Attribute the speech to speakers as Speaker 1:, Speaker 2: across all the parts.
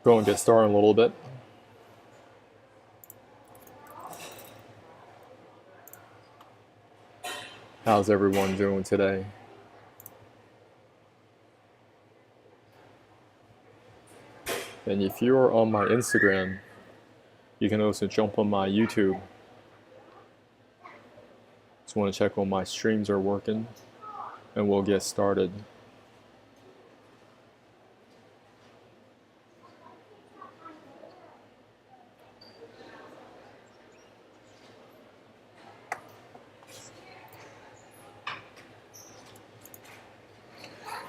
Speaker 1: Go and get started a little bit. How's everyone doing today? And if you're on my Instagram, you can also jump on my YouTube. Just want to check on my streams are working, and we'll get started.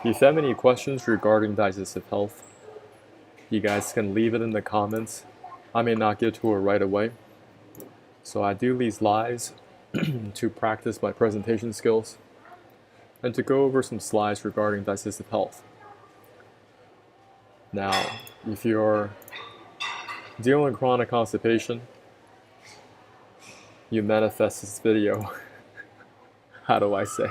Speaker 1: If you have any questions regarding digestive health, you guys can leave it in the comments. I may not get to it right away. So I do these lives to practice my presentation skills and to go over some slides regarding digestive health. Now, if you're dealing with chronic constipation, you manifest this video. How do I say?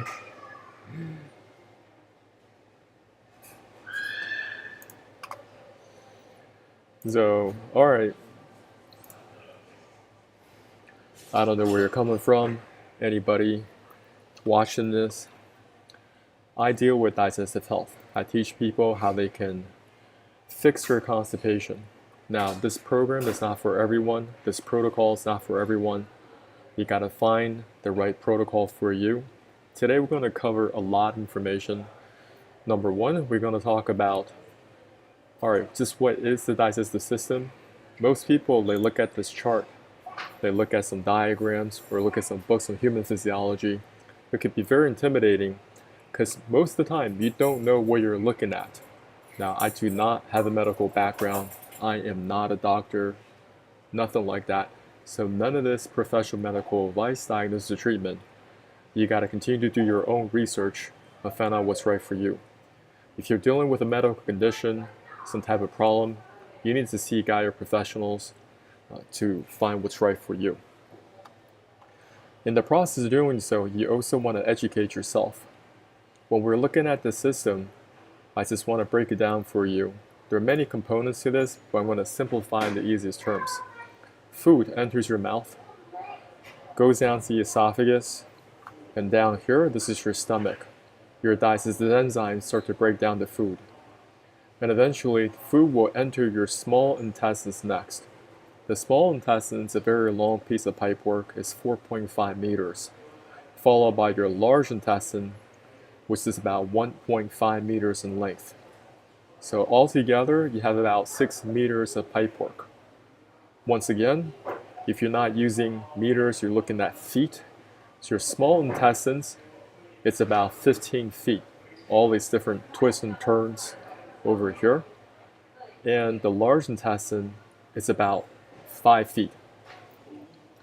Speaker 1: So, alright. I don't know where you're coming from. Anybody watching this? I deal with digestive health. I teach people how they can fix their constipation. Now, this program is not for everyone. This protocol is not for everyone. You gotta find the right protocol for you. Today we're going to cover a lot of information. Number one, we're going to talk about, just what is the digestive system. Most people, they look at this chart, they look at some diagrams, or look at some books on human physiology. It could be very intimidating because most of the time you don't know what you're looking at. Now, I do not have a medical background. I am not a doctor, nothing like that. So none of this professional medical advice, diagnosis, or treatment. You got to continue to do your own research and find out what's right for you. If you're dealing with a medical condition, some type of problem, you need to seek out your professionals to find what's right for you. In the process of doing so, you also want to educate yourself. When we're looking at the system, I just want to break it down for you. There are many components to this, but I'm going to simplify in the easiest terms. Food enters your mouth, goes down to the esophagus, and down here, this is your stomach. Your digestive enzymes start to break down the food. And eventually, food will enter your small intestines next. The small intestine is a very long piece of pipework. It's 4.5 meters, followed by your large intestine, which is about 1.5 meters in length. So altogether, you have about 6 meters of pipework. Once again, if you're not using meters, you're looking at feet. So your small intestines, it's about 15 feet. All these different twists and turns over here. And the large intestine is about 5 feet.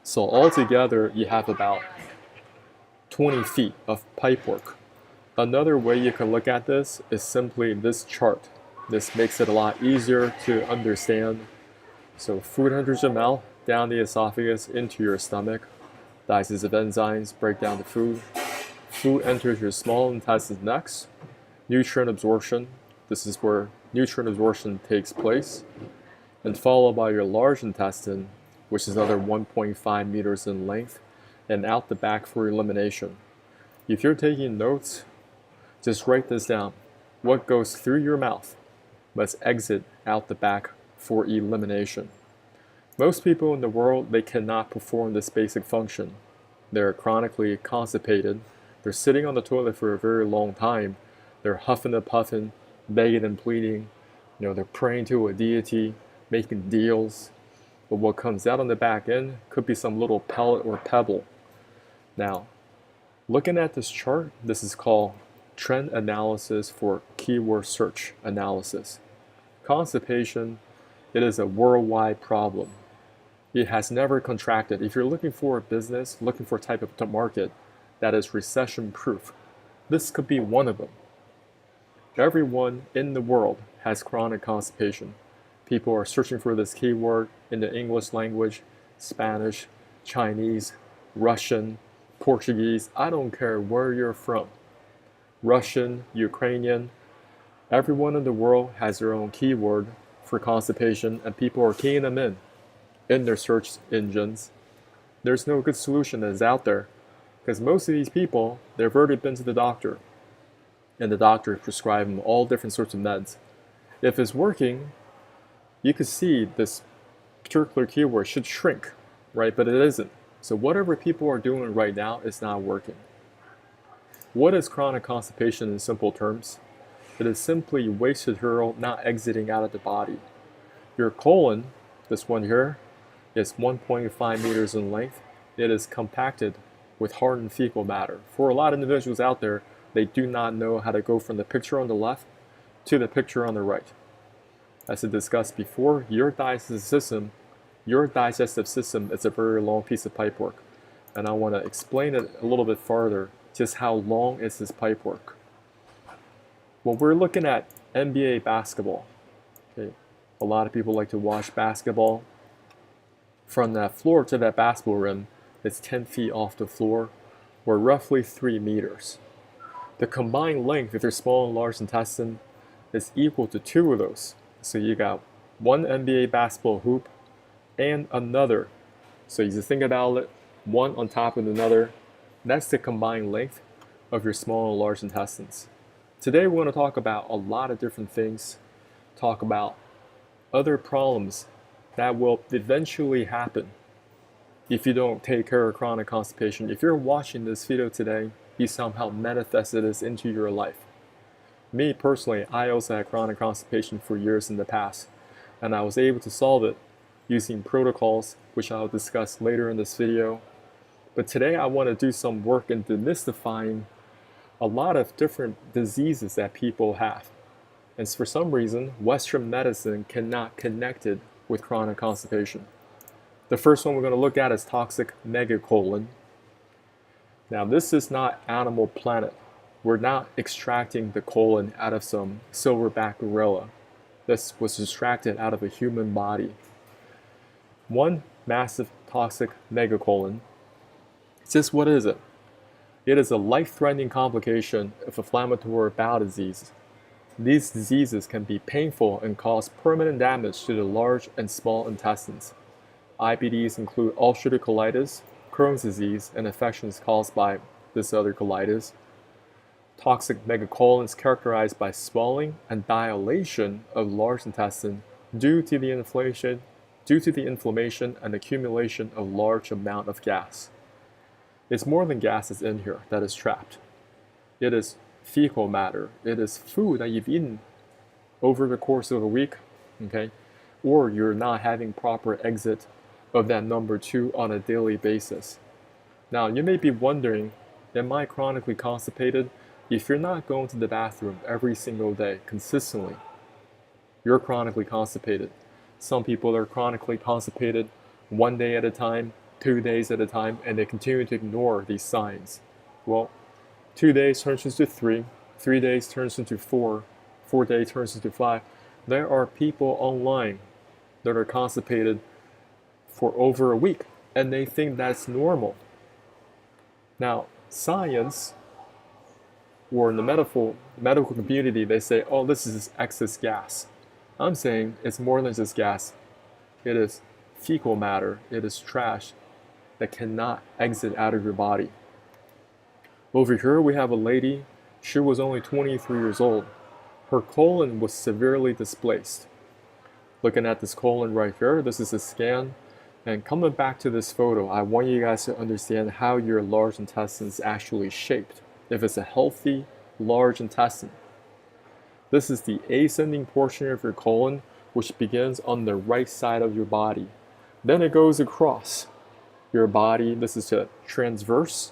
Speaker 1: So altogether, you have about 20 feet of pipework. Another way you can look at this is simply this chart. This makes it a lot easier to understand. So food enters your mouth, down the esophagus, into your stomach. Digestive enzymes break down the food. Food enters your small intestine next. Nutrient absorption. This is where nutrient absorption takes place. And followed by your large intestine, which is another 1.5 meters in length, and out the back for elimination. If you're taking notes, just write this down. What goes through your mouth must exit out the back for elimination. Most people in the world, they cannot perform this basic function. They're chronically constipated. They're sitting on the toilet for a very long time. They're huffing and puffing, begging and pleading. They're praying to a deity, making deals. But what comes out on the back end could be some little pellet or pebble. Now, looking at this chart, this is called trend analysis for keyword search analysis. Constipation, it is a worldwide problem. It has never contracted. If you're looking for a business, looking for a type of market that is recession proof, this could be one of them. Everyone in the world has chronic constipation. People are searching for this keyword in the English language, Spanish, Chinese, Russian, Portuguese. I don't care where you're from. Russian, Ukrainian, everyone in the world has their own keyword for constipation and people are keying them in their search engines, there's no good solution that is out there, because most of these people, they've already been to the doctor and the doctor prescribed them all different sorts of meds. If it's working, you could see this particular keyword should shrink, right? But it isn't. So whatever people are doing right now is not working. What is chronic constipation in simple terms? It is simply waste material not exiting out of the body. Your colon, this one here, is 1.5 meters in length. It is compacted with hardened fecal matter. For a lot of individuals out there, they do not know how to go from the picture on the left to the picture on the right. As I discussed before, your digestive system is a very long piece of pipework. And I want to explain it a little bit further, just how long is this pipework. When we're looking at NBA basketball, okay, a lot of people like to watch basketball. From that floor to that basketball rim, it's 10 feet off the floor, or roughly 3 meters. The combined length of your small and large intestine is equal to 2 of those. So you got one NBA basketball hoop and another. So you just think about it, one on top of another. That's the combined length of your small and large intestines. Today we're going to talk about a lot of different things, talk about other problems that will eventually happen if you don't take care of chronic constipation. If you're watching this video today, you somehow manifested this into your life. Me personally, I also had chronic constipation for years in the past, and I was able to solve it using protocols, which I'll discuss later in this video. But today I want to do some work in demystifying a lot of different diseases that people have. And for some reason, Western medicine cannot connect it with chronic constipation. The first one we're going to look at is toxic megacolon. Now, this is not Animal Planet. We're not extracting the colon out of some silverback gorilla. This was extracted out of a human body. One massive toxic megacolon. Just what is it? It is a life-threatening complication of inflammatory bowel disease. These diseases can be painful and cause permanent damage to the large and small intestines. IBDs include ulcerative colitis, Crohn's disease, and infections caused by this other colitis. Toxic megacolon is characterized by swelling and dilation of large intestine due to the inflammation and accumulation of large amount of gas. It's more than gas that's in here that is trapped. It is fecal matter. It is food that you've eaten over the course of a week, okay? Or you're not having proper exit of that number 2 on a daily basis. Now, you may be wondering, am I chronically constipated? If you're not going to the bathroom every single day consistently, you're chronically constipated. Some people are chronically constipated 1 day at a time, 2 days at a time, and they continue to ignore these signs. Well, 2 days turns into 3, 3 days turns into 4, 4 days turns into 5. There are people online that are constipated for over a week, and they think that's normal. Now, science, or in the medical community, they say, oh, this is excess gas. I'm saying it's more than just gas. It is fecal matter. It is trash that cannot exit out of your body. Over here, we have a lady. She was only 23 years old. Her colon was severely displaced. Looking at this colon right here, this is a scan. And coming back to this photo, I want you guys to understand how your large intestine is actually shaped. If it's a healthy, large intestine. This is the ascending portion of your colon, which begins on the right side of your body. Then it goes across your body. This is the transverse.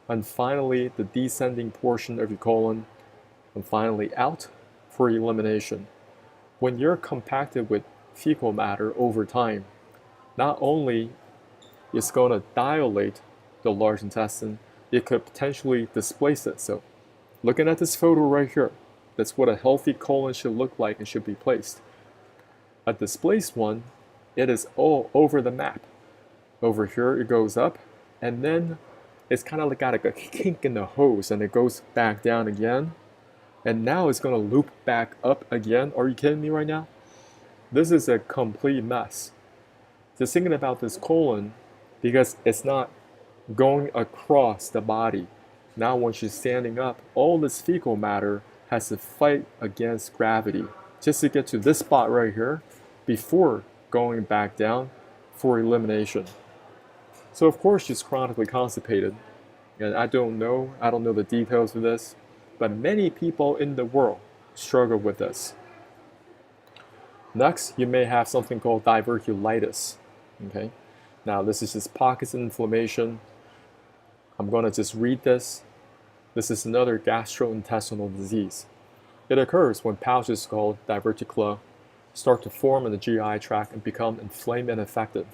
Speaker 1: And finally, the descending portion of your colon. And finally, out for elimination. When you're compacted with fecal matter over time, not only is going to dilate the large intestine, it could potentially displace it. So looking at this photo right here, that's what a healthy colon should look like and should be placed. A displaced one, it is all over the map. Over here it goes up, and then it's kind of like got a kink in the hose, and it goes back down again. And now it's going to loop back up again. Are you kidding me right now? This is a complete mess. Just thinking about this colon, because it's not going across the body. Now when she's standing up, all this fecal matter has to fight against gravity just to get to this spot right here before going back down for elimination. So of course she's chronically constipated, and I don't know the details of this, but many people in the world struggle with this. Next, you may have something called diverticulitis. Okay, now this is just pockets of inflammation. I'm going to just read this. This is another gastrointestinal disease. It occurs when pouches called diverticula start to form in the GI tract and become inflamed and infected.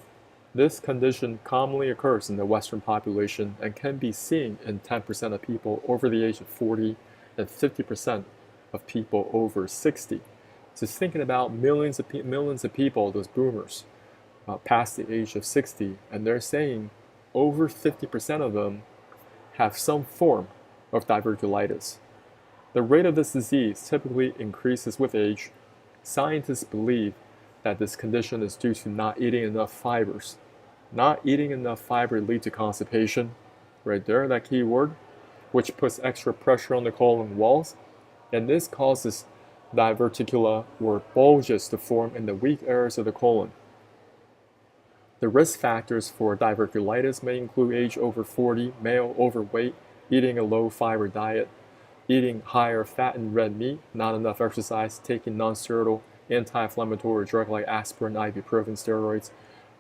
Speaker 1: This condition commonly occurs in the Western population and can be seen in 10% of people over the age of 40 and 50% of people over 60. Just thinking about millions of people, those boomers, past the age of 60, and they're saying over 50% of them have some form of diverticulitis. The rate of this disease typically increases with age. Scientists believe that this condition is due to not eating enough fibers. Not eating enough fiber leads to constipation, right there, that key word, which puts extra pressure on the colon walls, and this causes diverticula or bulges to form in the weak areas of the colon. The risk factors for diverticulitis may include age over 40, male, overweight, eating a low fiber diet, eating higher fat and red meat, not enough exercise, taking non-steroidal anti-inflammatory drugs like aspirin, ibuprofen, steroids,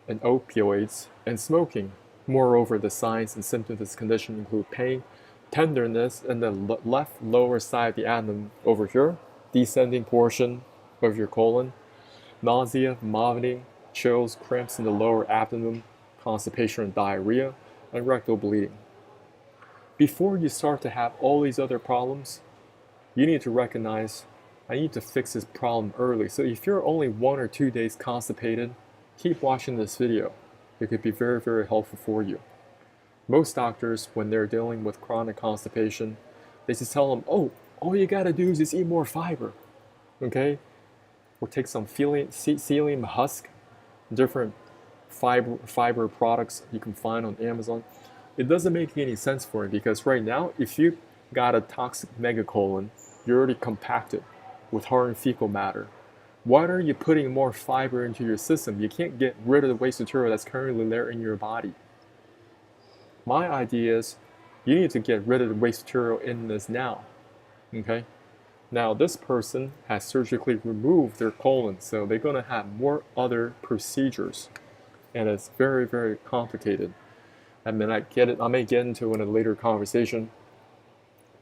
Speaker 1: and opioids, and smoking. Moreover, the signs and symptoms of this condition include pain, tenderness in the left lower side of the abdomen over here, descending portion of your colon, nausea, vomiting, chills, cramps in the lower abdomen, constipation and diarrhea, and rectal bleeding. Before you start to have all these other problems, you need to recognize, I need to fix this problem early. So if you're only 1 or 2 days constipated, keep watching this video. It could be very, very helpful for you. Most doctors, when they're dealing with chronic constipation, they just tell them, oh, all you gotta do is just eat more fiber, okay? Or take some psyllium husk, different fiber products you can find on Amazon. It doesn't make any sense for me because right now, if you got a toxic megacolon, you're already compacted with hardened fecal matter. Why are you putting more fiber into your system? You can't get rid of the waste material that's currently there in your body. My idea is you need to get rid of the waste material in this now. Okay? Now this person has surgically removed their colon, so they're going to have more other procedures, and it's very, very complicated. I may get into it in a later conversation,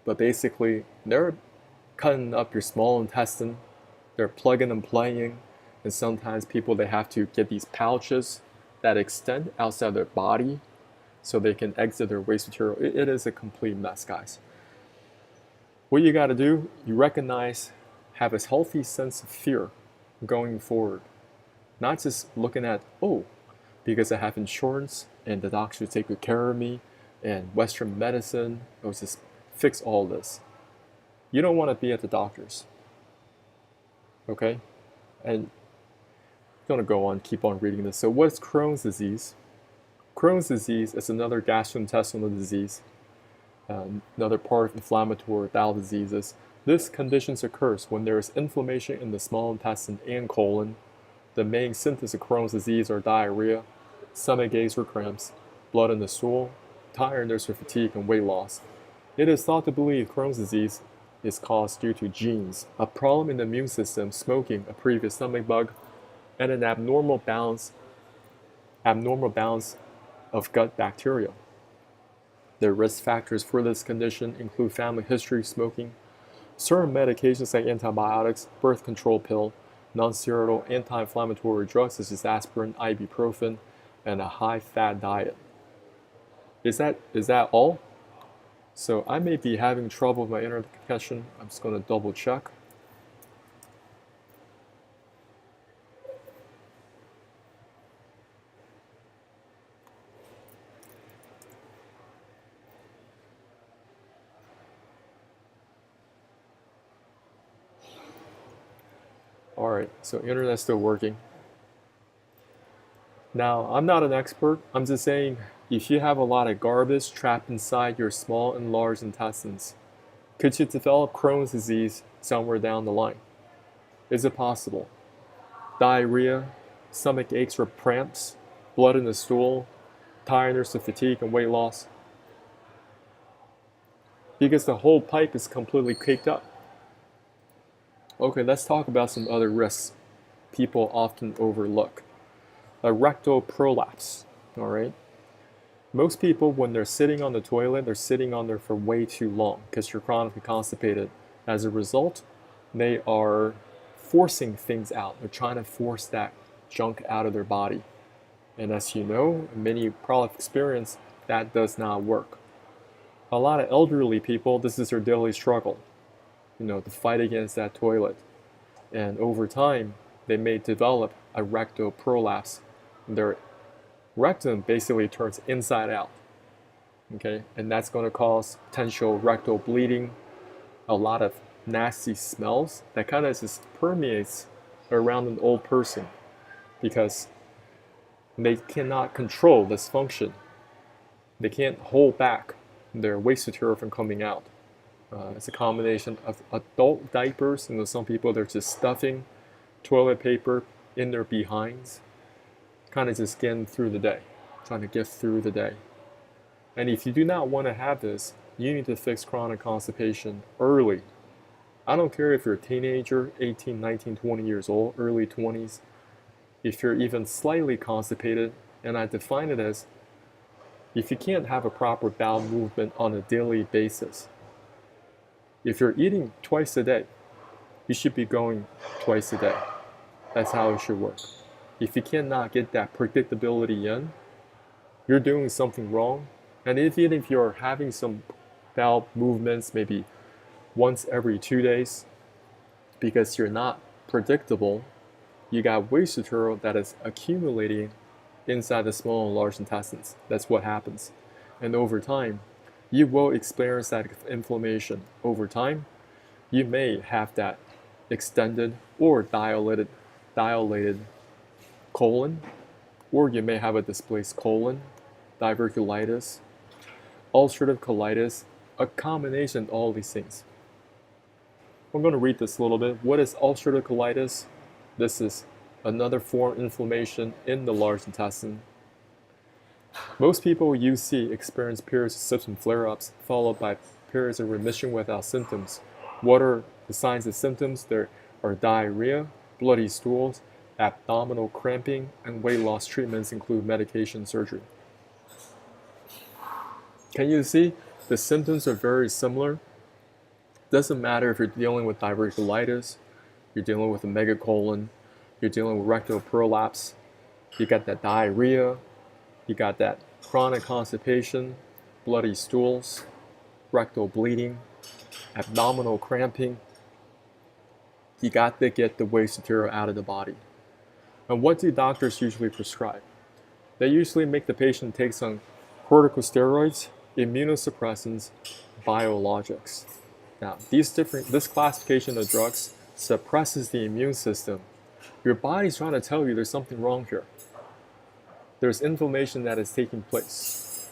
Speaker 1: but basically they're cutting up your small intestine, they're plugging and playing, and sometimes people, they have to get these pouches that extend outside their body so they can exit their waste material. It is a complete mess, guys. What you got to do, you recognize, have a healthy sense of fear going forward. Not just looking at, oh, because I have insurance and the doctor take good care of me and Western medicine will just fix all this. You don't want to be at the doctor's. Okay? And I'm going to go on, keep on reading this. So what's Crohn's disease? Crohn's disease is another gastrointestinal disease, another part of inflammatory bowel diseases. This condition occurs when there is inflammation in the small intestine and colon. The main symptoms of Crohn's disease are diarrhea, stomach aches or cramps, blood in the stool, tiredness or fatigue, and weight loss. It is thought to believe Crohn's disease is caused due to genes, a problem in the immune system, smoking, a previous stomach bug, and an abnormal balance of gut bacteria. The risk factors for this condition include family history, smoking, certain medications like antibiotics, birth control pill, non-steroidal anti-inflammatory drugs such as aspirin, ibuprofen, and a high-fat diet. Is that all? So I may be having trouble with my internet connection. I'm just going to double check. Alright, so internet's still working. Now, I'm not an expert. I'm just saying if you have a lot of garbage trapped inside your small and large intestines, could you develop Crohn's disease somewhere down the line? Is it possible? Diarrhea, stomach aches or cramps, blood in the stool, tiredness of fatigue and weight loss? Because the whole pipe is completely caked up. Okay, let's talk about some other risks people often overlook. A rectal prolapse, all right? Most people, when they're sitting on the toilet, they're sitting on there for way too long because you're chronically constipated. As a result, they are forcing things out. They're trying to force that junk out of their body. And as you know, many probably experience, that does not work. A lot of elderly people, this is their daily struggle, to fight against that toilet. And over time, they may develop a rectal prolapse. Their rectum basically turns inside out, okay? And that's going to cause potential rectal bleeding, a lot of nasty smells that kind of just permeates around an old person because they cannot control this function. They can't hold back their waste material from coming out. It's a combination of adult diapers, some people, they're just stuffing toilet paper in their behinds, kind of just getting through the day, trying to get through the day. And if you do not want to have this, you need to fix chronic constipation early. I don't care if you're a teenager, 18, 19, 20 years old, early 20s. If you're even slightly constipated, and I define it as if you can't have a proper bowel movement on a daily basis. If you're eating twice a day, you should be going twice a day. That's how it should work. If you cannot get that predictability in, you're doing something wrong. And even if you're having some bowel movements, maybe once every 2 days, because you're not predictable, you got waste material that is accumulating inside the small and large intestines. That's what happens. And over time, you will experience that inflammation. Over time, you may have that extended or dilated colon, or you may have a displaced colon, diverculitis, ulcerative colitis, a combination of all these things. I'm going to read this a little bit. What is ulcerative colitis? This is another form of inflammation in the large intestine. Most people you see experience periods of symptom flare-ups followed by periods of remission without symptoms. What are the signs and symptoms? There are diarrhea, bloody stools, abdominal cramping, and weight loss treatments include medication and surgery. Can you see? The symptoms are very similar. Doesn't matter if you're dealing with diverculitis, you're dealing with a megacolon, you're dealing with rectal prolapse, you got that diarrhea, you got that chronic constipation, bloody stools, rectal bleeding, abdominal cramping. You got to get the waste material out of the body. And what do doctors usually prescribe? They usually make the patient take some corticosteroids, immunosuppressants, biologics. Now, this classification of drugs suppresses the immune system. Your body's trying to tell you there's something wrong here. There's inflammation that is taking place.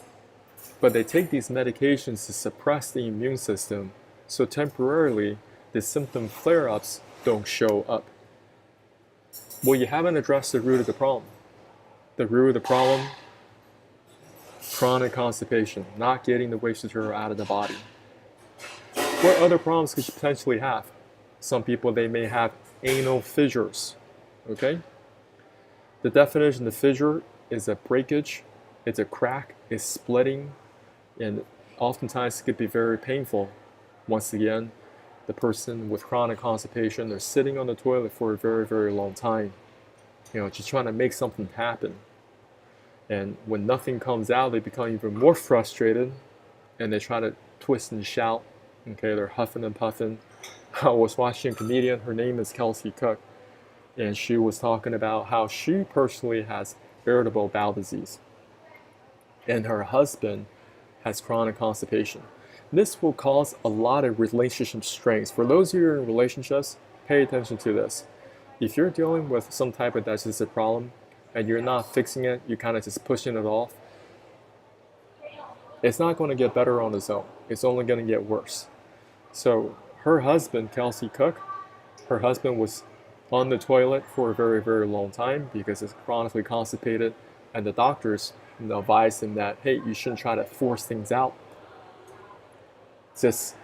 Speaker 1: But they take these medications to suppress the immune system, so temporarily the symptom flare-ups don't show up. Well, you haven't addressed the root of the problem. The root of the problem, chronic constipation, not getting the waste material out of the body. What other problems could you potentially have? Some people, they may have anal fissures, okay? The definition of fissure is a breakage, it's a crack, it's splitting, and oftentimes it could be very painful. Once again, the person with chronic constipation, they're sitting on the toilet for a very, very long time, just trying to make something happen. And when nothing comes out, they become even more frustrated, and they try to twist and shout. Okay, they're huffing and puffing. I was watching a comedian, her name is Kelsey Cook, and she was talking about how she personally has irritable bowel disease, and her husband has chronic constipation. This will cause a lot of relationship strains. For those of you in relationships, pay attention to this. If you're dealing with some type of digestive problem and you're not fixing it, you're kind of just pushing it off, it's not going to get better on its own. It's only going to get worse. So her husband, Kelsey Cook, her husband was on the toilet for a very, very long time because he's chronically constipated, and the doctors advised him that, hey, you shouldn't try to force things out. Just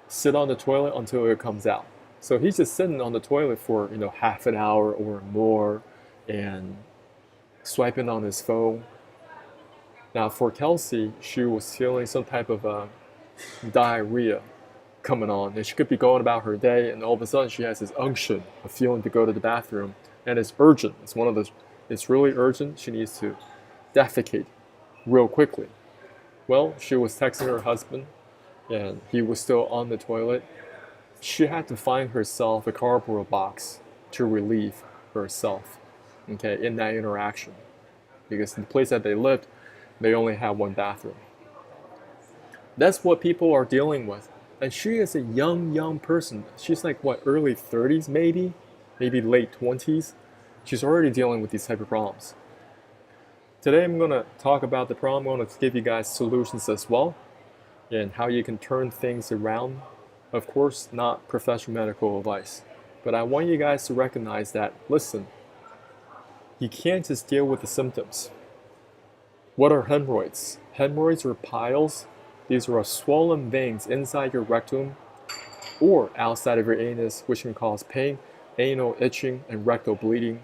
Speaker 1: sit on the toilet until it comes out. So he's just sitting on the toilet for half an hour or more and swiping on his phone. Now for Kelsey, she was feeling some type of diarrhea coming on, and she could be going about her day, and all of a sudden she has this unction of feeling to go to the bathroom, and it's urgent. It's one of those. It's really urgent. She needs to defecate real quickly. Well, she was texting her husband, and he was still on the toilet. She had to find herself a cardboard box to relieve herself, okay, in that interaction, because in the place that they lived, they only had one bathroom. That's what people are dealing with. And she is a young person. She's like, what, early 30s maybe late 20s. She's already dealing with these type of problems. Today I'm going to talk about the problem. I'm going to give you guys solutions as well and how you can turn things around. Of course, not professional medical advice. But I want you guys to recognize that, listen, you can't just deal with the symptoms. What are hemorrhoids? Hemorrhoids are piles. These are swollen veins inside your rectum or outside of your anus, which can cause pain, anal itching, and rectal bleeding.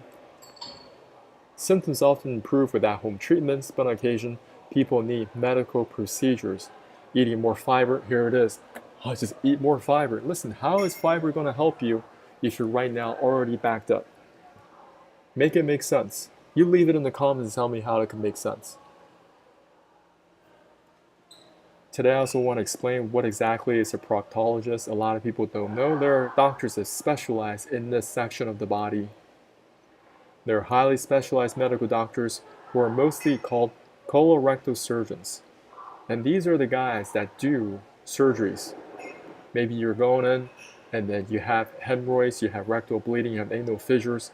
Speaker 1: Symptoms often improve with at-home treatments, but on occasion, people need medical procedures. Eating more fiber, here it is. Oh, just eat more fiber. Listen, how is fiber going to help you if you're right now already backed up? Make it make sense. You leave it in the comments and tell me how it can make sense. Today I also want to explain what exactly is a proctologist. A lot of people don't know. There are doctors that specialize in this section of the body. They're highly specialized medical doctors who are mostly called colorectal surgeons. And these are the guys that do surgeries. Maybe you're going in and then you have hemorrhoids, you have rectal bleeding, you have anal fissures,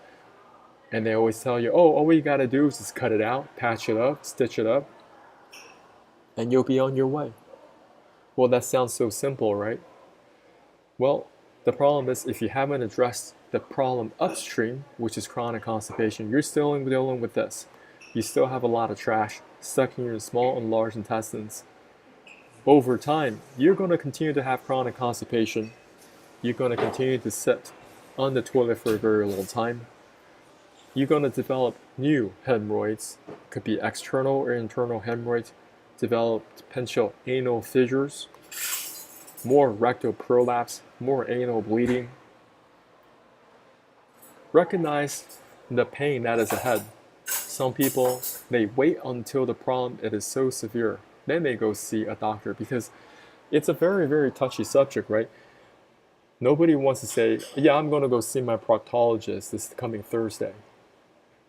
Speaker 1: and they always tell you, oh, all you got to do is just cut it out, patch it up, stitch it up, and you'll be on your way. Well, that sounds so simple, right? Well, the problem is if you haven't addressed the problem upstream, which is chronic constipation, you're still dealing with this. You still have a lot of trash stuck in your small and large intestines. Over time, you're going to continue to have chronic constipation. You're going to continue to sit on the toilet for a very long time. You're going to develop new hemorrhoids. It could be external or internal hemorrhoids. Develop potential anal fissures, more rectal prolapse, more anal bleeding. Recognize the pain that is ahead. Some people, they wait until the problem it is so severe. Then they go see a doctor because it's a very, very touchy subject, right? Nobody wants to say, yeah, I'm going to go see my proctologist this coming Thursday.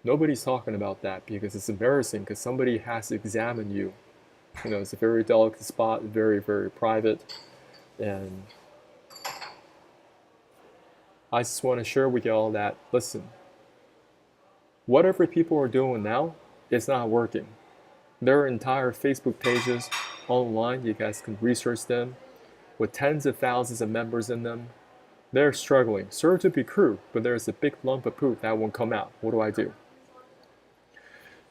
Speaker 1: Nobody's talking about that because it's embarrassing because somebody has to examine you. It's a very delicate spot, very, very private. And I just want to share with y'all that, listen, whatever people are doing now, it's not working. There are entire Facebook pages online, you guys can research them, with tens of thousands of members in them. They're struggling. Sorry to be crude, but there's a big lump of poop that won't come out. What do I do?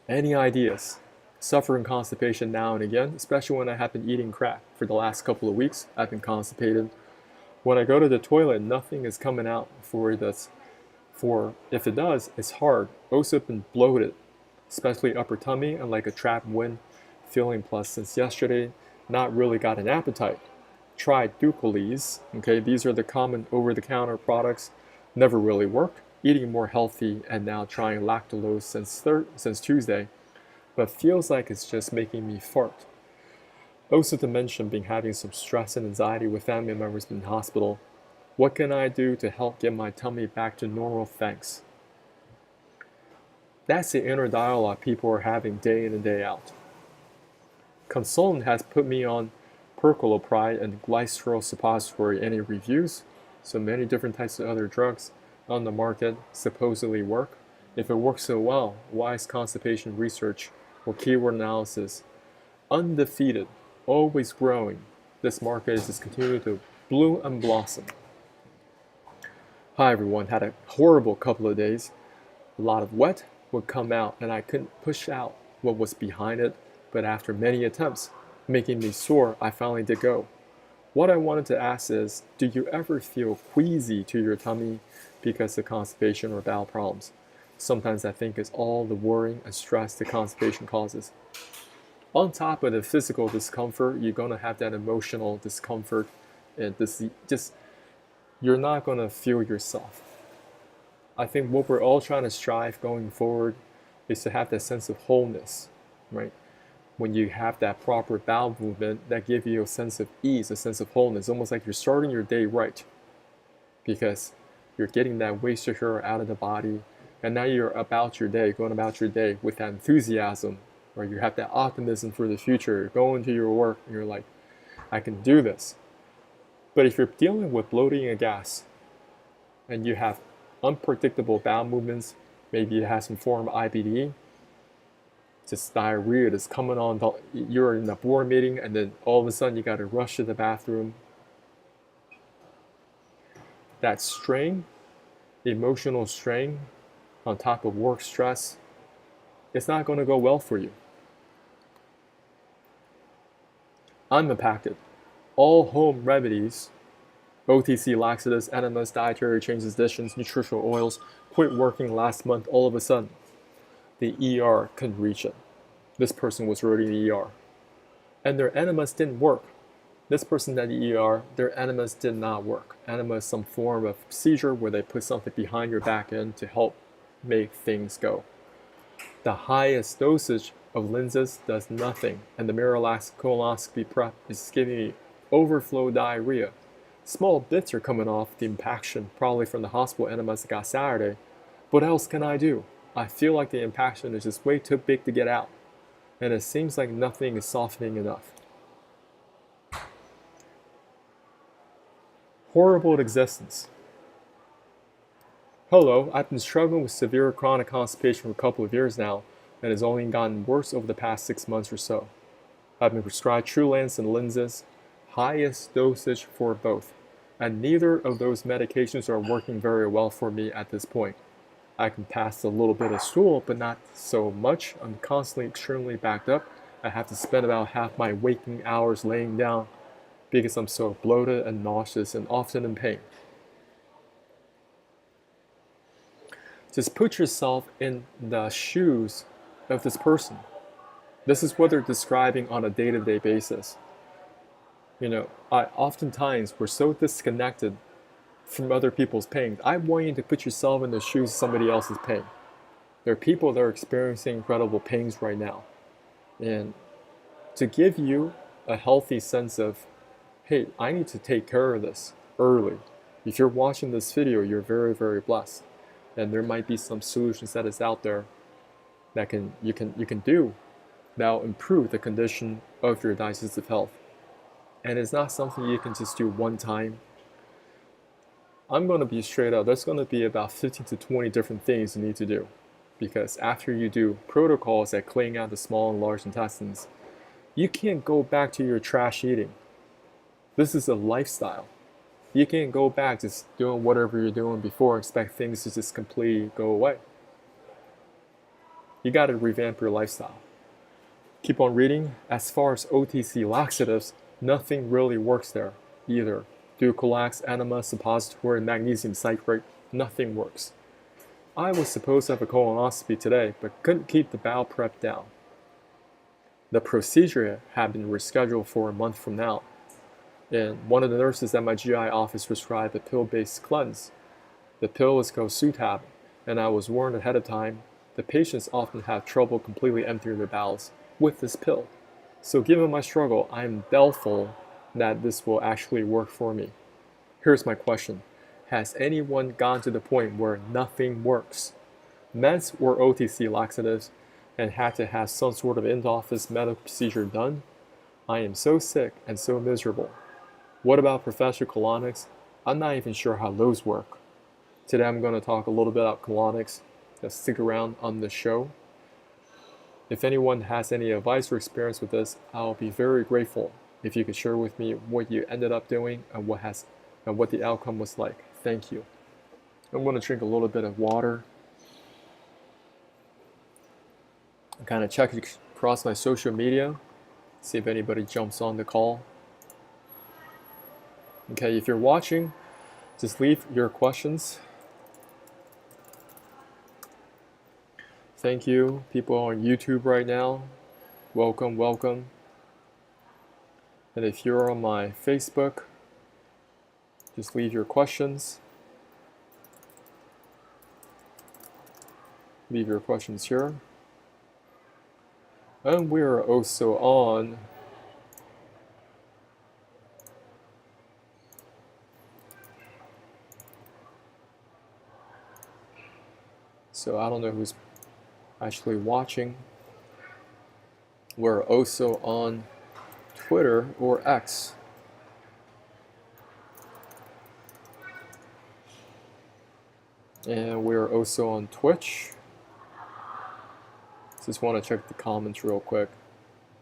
Speaker 1: Any ideas? Suffering constipation now and again, especially when I have been eating crap for the last couple of weeks. I've been constipated. When I go to the toilet, nothing is coming out if it does, it's hard. Also been bloated, especially upper tummy and like a trapped wind feeling. Plus, since yesterday, not really got an appetite. Tried Ducales. Okay, these are the common over-the-counter products. Never really worked. Eating more healthy and now trying lactulose since Tuesday. But feels like it's just making me fart. Also to mention, been having some stress and anxiety with family members in the hospital. What can I do to help get my tummy back to normal? Thanks. That's the inner dialogue people are having day in and day out. Consultant has put me on percolopride and glycerol suppository. Any reviews? So many different types of other drugs. on the market supposedly work? If it works so well, why is constipation research or keyword analysis undefeated, always growing? This market is just continuing to bloom and blossom. Hi everyone, had a horrible couple of days. A lot of wet would come out and I couldn't push out what was behind it, but after many attempts, making me sore, I finally did go. What I wanted to ask is, do you ever feel queasy to your tummy because of constipation or bowel problems? Sometimes I think it's all the worrying and stress the constipation causes. On top of the physical discomfort, you're going to have that emotional discomfort, and you're not going to feel yourself. I think what we're all trying to strive going forward is to have that sense of wholeness, right? When you have that proper bowel movement, that gives you a sense of ease, a sense of wholeness, almost like you're starting your day right, because you're getting that waste sugar out of the body, and now you're going about your day with that enthusiasm, or you have that optimism for the future. You're going to your work, and you're like, I can do this. But if you're dealing with bloating and gas, and you have unpredictable bowel movements, maybe you have some form of IBD, just diarrhea that's coming on, you're in a board meeting, and then all of a sudden you got to rush to the bathroom. That strain, emotional strain, on top of work stress, it's not going to go well for you. Unimpacted. All home remedies, OTC laxatives, enemas, dietary changes, additions, nutritional oils, quit working last month. All of a sudden, the ER couldn't reach it. This person was already in the ER. And their enemas didn't work. This person at the ER, their enemas did not work. Enema is some form of procedure where they put something behind your back end to help make things go. The highest dosage of lenses does nothing, and the miralax colonoscopy prep is giving me overflow diarrhea. Small bits are coming off the impaction, probably from the hospital enemas I got Saturday. What else can I do? I feel like the impaction is just way too big to get out, and it seems like nothing is softening enough. Horrible existence. Hello, I've been struggling with severe chronic constipation for a couple of years now, and it's only gotten worse over the past 6 months or so. I've been prescribed Trulance and lenses, highest dosage for both, and neither of those medications are working very well for me at this point. I can pass a little bit of stool, but not so much. I'm constantly extremely backed up. I have to spend about half my waking hours laying down because I'm so bloated and nauseous and often in pain. Just put yourself in the shoes of this person. This is what they're describing on a day-to-day basis. Oftentimes we're so disconnected from other people's pain. I want you to put yourself in the shoes of somebody else's pain. There are people that are experiencing incredible pains right now. And to give you a healthy sense of, hey, I need to take care of this early. If you're watching this video, you're very, very blessed. And there might be some solutions that is out there that you can do that will improve the condition of your digestive health. And it's not something you can just do one time. I'm going to be straight up. There's going to be about 15 to 20 different things you need to do. Because after you do protocols that clean out the small and large intestines, you can't go back to your trash eating. This is a lifestyle. You can't go back just doing whatever you're doing before and expect things to just completely go away. You got to revamp your lifestyle. Keep on reading. As far as OTC laxatives, nothing really works there either. Dulcolax, enema, suppository, magnesium citrate, nothing works. I was supposed to have a colonoscopy today, but couldn't keep the bowel prep down. The procedure had been rescheduled for a month from now, and one of the nurses at my GI office prescribed a pill-based cleanse. The pill is called Sutab, and I was warned ahead of time. The patients often have trouble completely emptying their bowels with this pill. So given my struggle, I am doubtful that this will actually work for me. Here's my question. Has anyone gone to the point where nothing works? Meds or OTC laxatives and had to have some sort of in-office medical procedure done? I am so sick and so miserable. What about professional colonics? I'm not even sure how those work. Today I'm going to talk a little bit about colonics. Just stick around on the show. If anyone has any advice or experience with this, I'll be very grateful if you could share with me what you ended up doing and what the outcome was like. Thank you. I'm going to drink a little bit of water. Kind of check across my social media, see if anybody jumps on the call. Okay, if you're watching, just leave your questions. Thank you, people on YouTube right now. Welcome, welcome. And if you're on my Facebook, just leave your questions. Leave your questions here. And we are also on so I don't know who's actually watching. We're also on Twitter or X. And we're also on Twitch. Just want to check the comments real quick.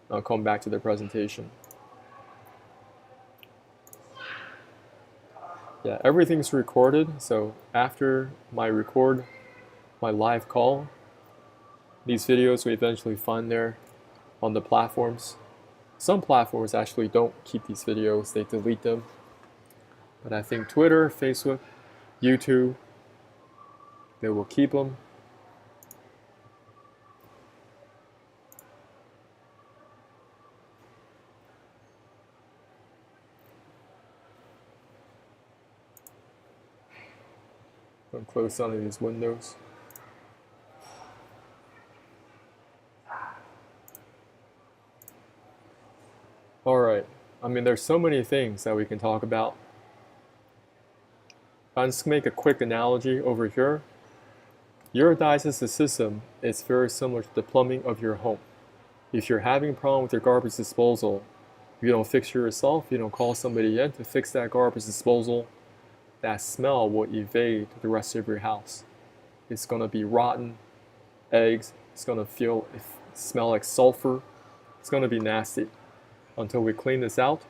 Speaker 1: I'll come back to the presentation. Yeah, everything's recorded, so after my live call, these videos we eventually find there on the platforms. Some platforms actually don't keep these videos, they delete them. But I think Twitter, Facebook, YouTube, they will keep them. I'm going to close some of these windows. Alright, I mean there's so many things that we can talk about. I'll just make a quick analogy over here. Your digestive system is very similar to the plumbing of your home. If you're having a problem with your garbage disposal, you don't fix it yourself, you don't call somebody in to fix that garbage disposal, that smell will evade the rest of your house. It's going to be rotten eggs, it's going to smell like sulfur, it's going to be nasty. Until we clean this out,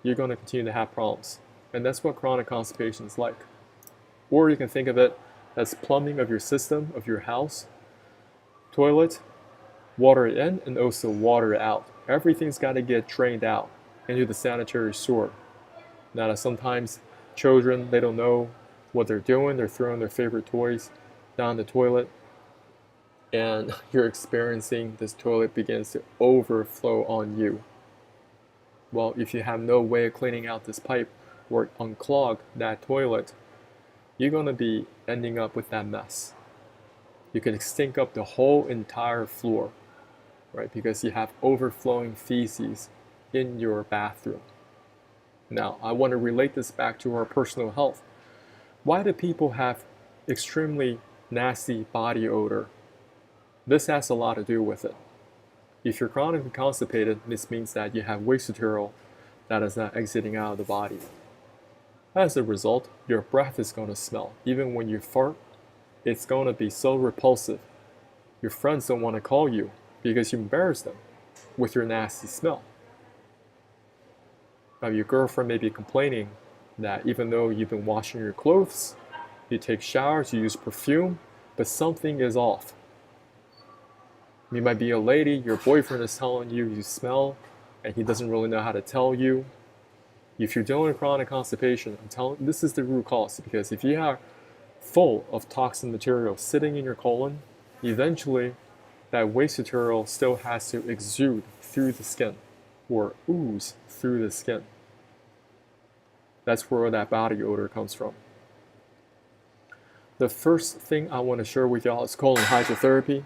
Speaker 1: you're going to continue to have problems. And that's what chronic constipation is like. Or you can think of it as plumbing of your system, of your house. Toilet, water in, and also water out. Everything's got to get drained out into the sanitary sewer. Now, sometimes children, they don't know what they're doing. They're throwing their favorite toys down the toilet. And you're experiencing this toilet begins to overflow on you. Well, if you have no way of cleaning out this pipe or unclog that toilet, you're going to be ending up with that mess. You can stink up the whole entire floor, right? Because you have overflowing feces in your bathroom. Now, I want to relate this back to our personal health. Why do people have extremely nasty body odor? This has a lot to do with it. If you're chronically constipated, this means that you have waste material that is not exiting out of the body. As a result, your breath is going to smell. Even when you fart, it's going to be so repulsive. Your friends don't want to call you because you embarrass them with your nasty smell. Now, your girlfriend may be complaining that even though you've been washing your clothes, you take showers, you use perfume, but something is off. You might be a lady, your boyfriend is telling you you smell, and he doesn't really know how to tell you. If you're dealing with chronic constipation, this is the root cause, because if you are full of toxin material sitting in your colon, eventually that waste material still has to exude through the skin, or ooze through the skin. That's where that body odor comes from. The first thing I want to share with y'all is colon hydrotherapy.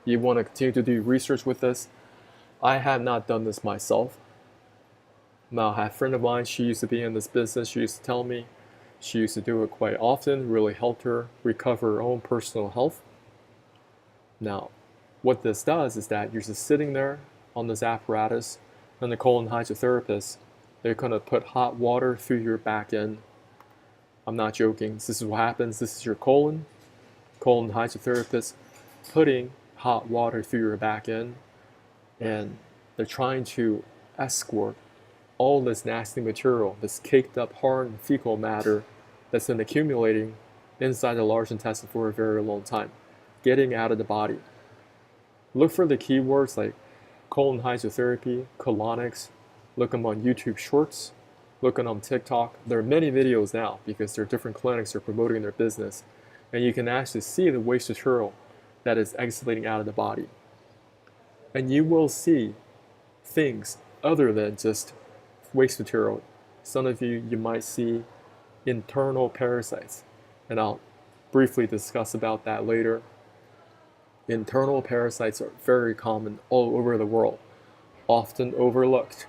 Speaker 1: You want to continue to do research with this. I have not done this myself. Now, I have a friend of mine, she used to be in this business. She used to tell me she used to do it quite often, really helped her recover her own personal health. Now, what this does is that you're just sitting there on this apparatus, and the colon hydrotherapist, they're going to put hot water through your back end, I'm not joking. This is what happens. This is your colon hydrotherapist putting hot water through your back end, and they're trying to escort all this nasty material, this caked up hard fecal matter that's been accumulating inside the large intestine for a very long time, getting out of the body. Look for the keywords like colon hydrotherapy, colonics. Look them on YouTube Shorts. Look them on TikTok. There are many videos now because there are different clinics that are promoting their business. And you can actually see the waste material that is exhalating out of the body. And you will see things other than just waste material. Some of you might see internal parasites. And I'll briefly discuss about that later. Internal parasites are very common all over the world, often overlooked.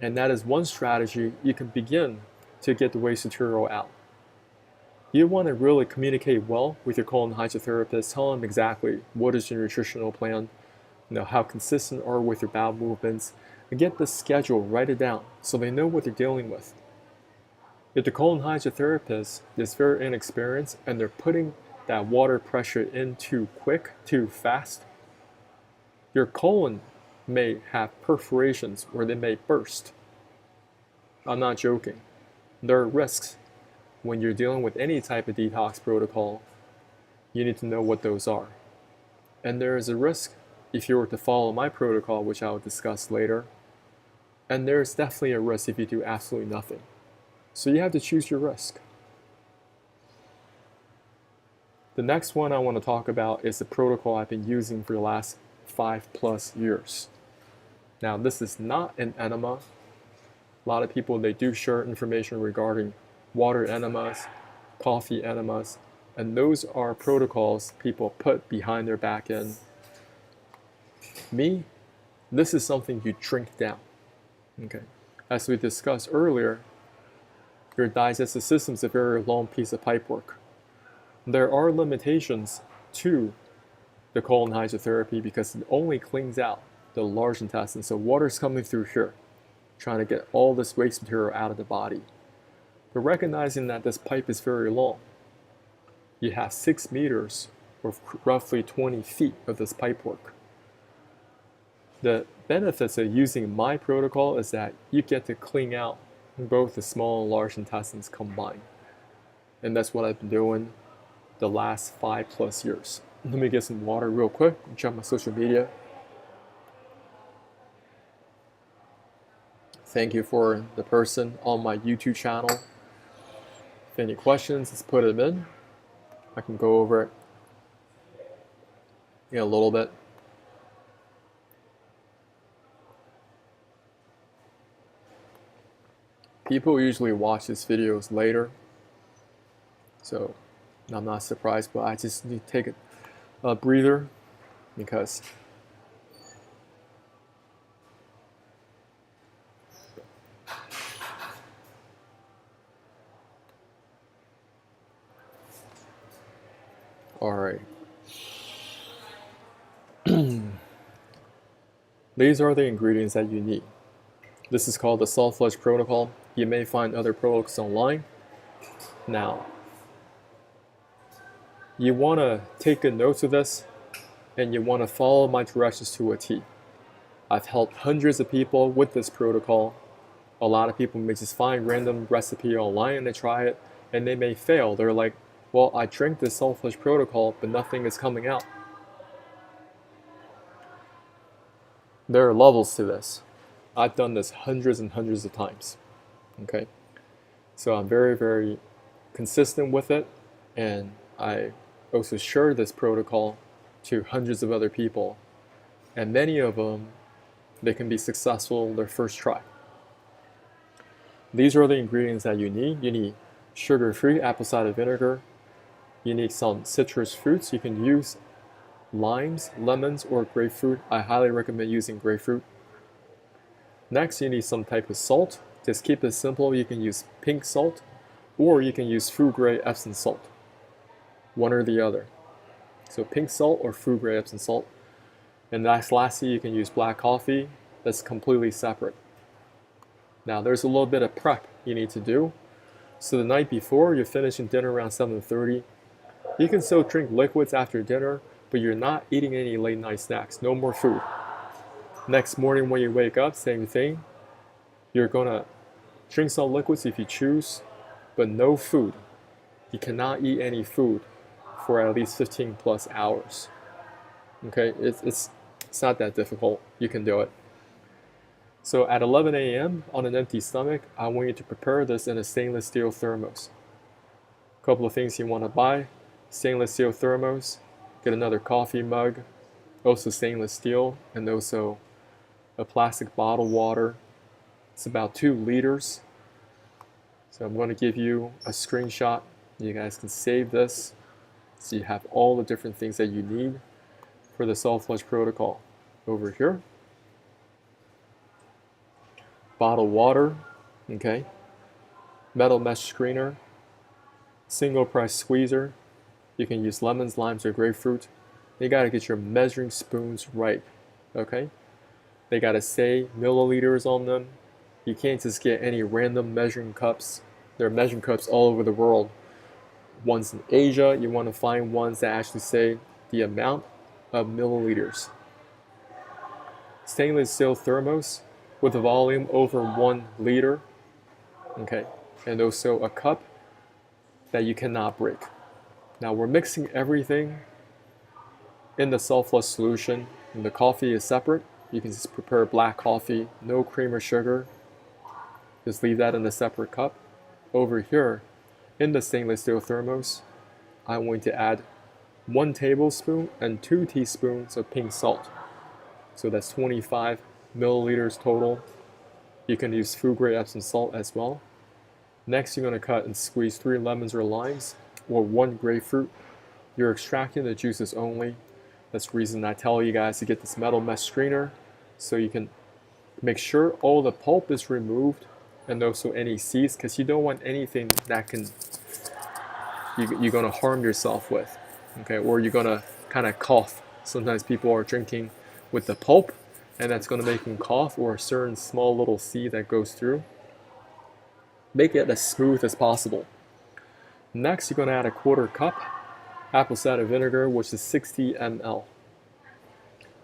Speaker 1: And that is one strategy you can begin to get the waste material out. You want to really communicate well with your colon hydrotherapist. Tell them exactly what is your nutritional plan, how consistent are with your bowel movements, and get the schedule, write it down so they know what they're dealing with. If the colon hydrotherapist is very inexperienced and they're putting that water pressure in too quick, too fast, your colon may have perforations where they may burst. I'm not joking. There are risks. When you're dealing with any type of detox protocol, you need to know what those are. And there is a risk if you were to follow my protocol, which I will discuss later. And there's definitely a risk if you do absolutely nothing. So you have to choose your risk. The next one I want to talk about is the protocol I've been using for the last 5+ years. Now, this is not an enema. A lot of people, they do share information regarding water enemas, coffee enemas, and those are protocols people put behind their back end. Me, this is something you drink down. Okay. As we discussed earlier, your digestive system is a very long piece of pipework. There are limitations to the colon hydrotherapy because it only cleans out the large intestine. So water's coming through here, trying to get all this waste material out of the body. But recognizing that this pipe is very long, you have 6 meters or roughly 20 feet of this pipe work. The benefits of using my protocol is that you get to clean out both the small and large intestines combined. And that's what I've been doing the last 5+ years. Let me get some water real quick and check my social media. Thank you for the person on my YouTube channel. If any questions, let's put them in. I can go over it in a little bit. People usually watch these videos later, so I'm not surprised, but I just need to take a breather because all right. These are the ingredients that you need. This is called the salt flush protocol. You may find other protocols online. Now, you want to take good notes of this and you want to follow my directions to a T. I've helped hundreds of people with this protocol. A lot of people may just find random recipe online and they try it and they may fail. They're like, well, I drank this salt flush protocol, but nothing is coming out. There are levels to this. I've done this hundreds and hundreds of times. Okay, so I'm very, very consistent with it, and I also share this protocol to hundreds of other people, and many of them, they can be successful their first try. These are the ingredients that you need. You need sugar-free apple cider vinegar. You need some citrus fruits. You can use limes, lemons, or grapefruit. I highly recommend using grapefruit. Next, you need some type of salt. Just keep it simple. You can use pink salt, or you can use food grade Epsom salt. One or the other. So pink salt or food grade Epsom salt. And lastly, you can use black coffee. That's completely separate. Now, there's a little bit of prep you need to do. So the night before, you're finishing dinner around 7:30. You can still drink liquids after dinner, but you're not eating any late night snacks. No more food. Next morning when you wake up, same thing. You're gonna drink some liquids if you choose, but no food. You cannot eat any food for at least 15 plus hours. Okay, it's not that difficult. You can do it. So at 11 a.m. on an empty stomach, I want you to prepare this in a stainless steel thermos. A couple of things you want to buy: stainless steel thermos, get another coffee mug, also stainless steel, and also a plastic bottled water. It's about 2 liters. So I'm going to give you a screenshot. You guys can save this so you have all the different things that you need for the soft flush protocol. Over here, bottled water, okay, metal mesh screener, single press squeezer. You can use lemons, limes, or grapefruit. You gotta get your measuring spoons right, okay? They gotta say milliliters on them. You can't just get any random measuring cups. There are measuring cups all over the world. Ones in Asia, you want to find ones that actually say the amount of milliliters. Stainless steel thermos with a volume over 1 liter, okay, and also a cup that you cannot break. Now we're mixing everything in the soft flush solution, and the coffee is separate. You can just prepare black coffee, no cream or sugar. Just leave that in a separate cup. Over here, in the stainless steel thermos, I'm going to add 1 tablespoon and 2 teaspoons of pink salt. So that's 25 milliliters total. You can use food grade Epsom salt as well. Next, you're going to cut and squeeze 3 lemons or limes or 1 grapefruit. You're extracting the juices only. That's the reason I tell you guys to get this metal mesh screener, so you can make sure all the pulp is removed and also any seeds, because you don't want anything that you're going to harm yourself with, okay, or you're going to kind of cough. Sometimes people are drinking with the pulp and that's going to make them cough, or a certain small little seed that goes through. Make it as smooth as possible. Next, you're going to add a 1/4 cup apple cider vinegar, which is 60 ml.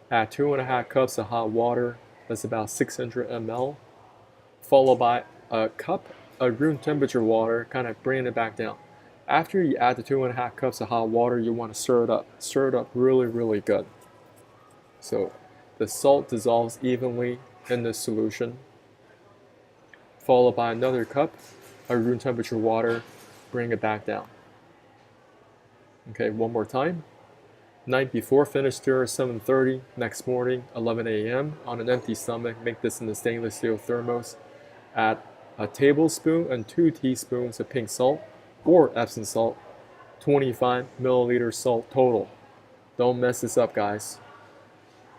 Speaker 1: Add 2.5 cups of hot water, that's about 600 ml, followed by a cup of room temperature water, kind of bringing it back down. After you add the 2.5 cups of hot water, you want to stir it up. Stir it up really, really good. So the salt dissolves evenly in the solution, followed by another cup of room temperature water, bring it back down. Okay, one more time. Night before, finish stir at 7:30. Next morning, 11 a.m. on an empty stomach, make this in the stainless steel thermos. Add a tablespoon and 2 teaspoons of pink salt or Epsom salt, 25 milliliters salt total. Don't mess this up, guys.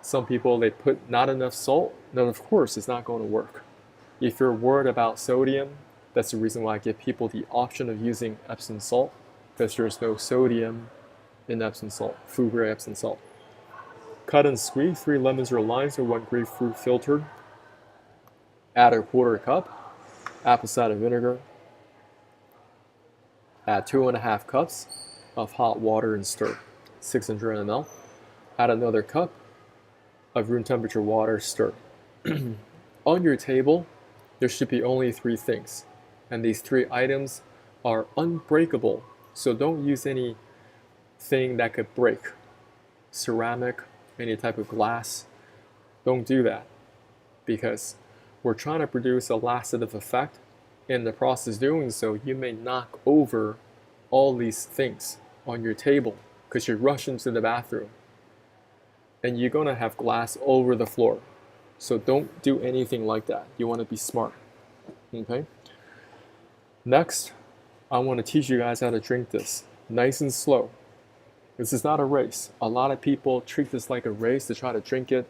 Speaker 1: Some people, they put not enough salt. No, of course, it's not going to work. If you're worried about sodium, that's the reason why I give people the option of using Epsom salt, because there's no sodium in Epsom salt, food grade Epsom salt. Cut and squeeze 3 lemons or limes or 1 grapefruit filtered. Add a 1/4 cup apple cider vinegar. Add 2.5 cups of hot water and stir, 600 ml. Add another cup of room temperature water, stir. On your table, there should be only 3 things, and these 3 items are unbreakable, so don't use anything that could break. Ceramic, any type of glass, don't do that, because we're trying to produce a laxative effect. In the process doing so, you may knock over all these things on your table because you're rushing to the bathroom, and you're going to have glass over the floor. So don't do anything like that. You want to be smart. Okay? Next, I want to teach you guys how to drink this nice and slow. This is not a race. A lot of people treat this like a race to try to drink it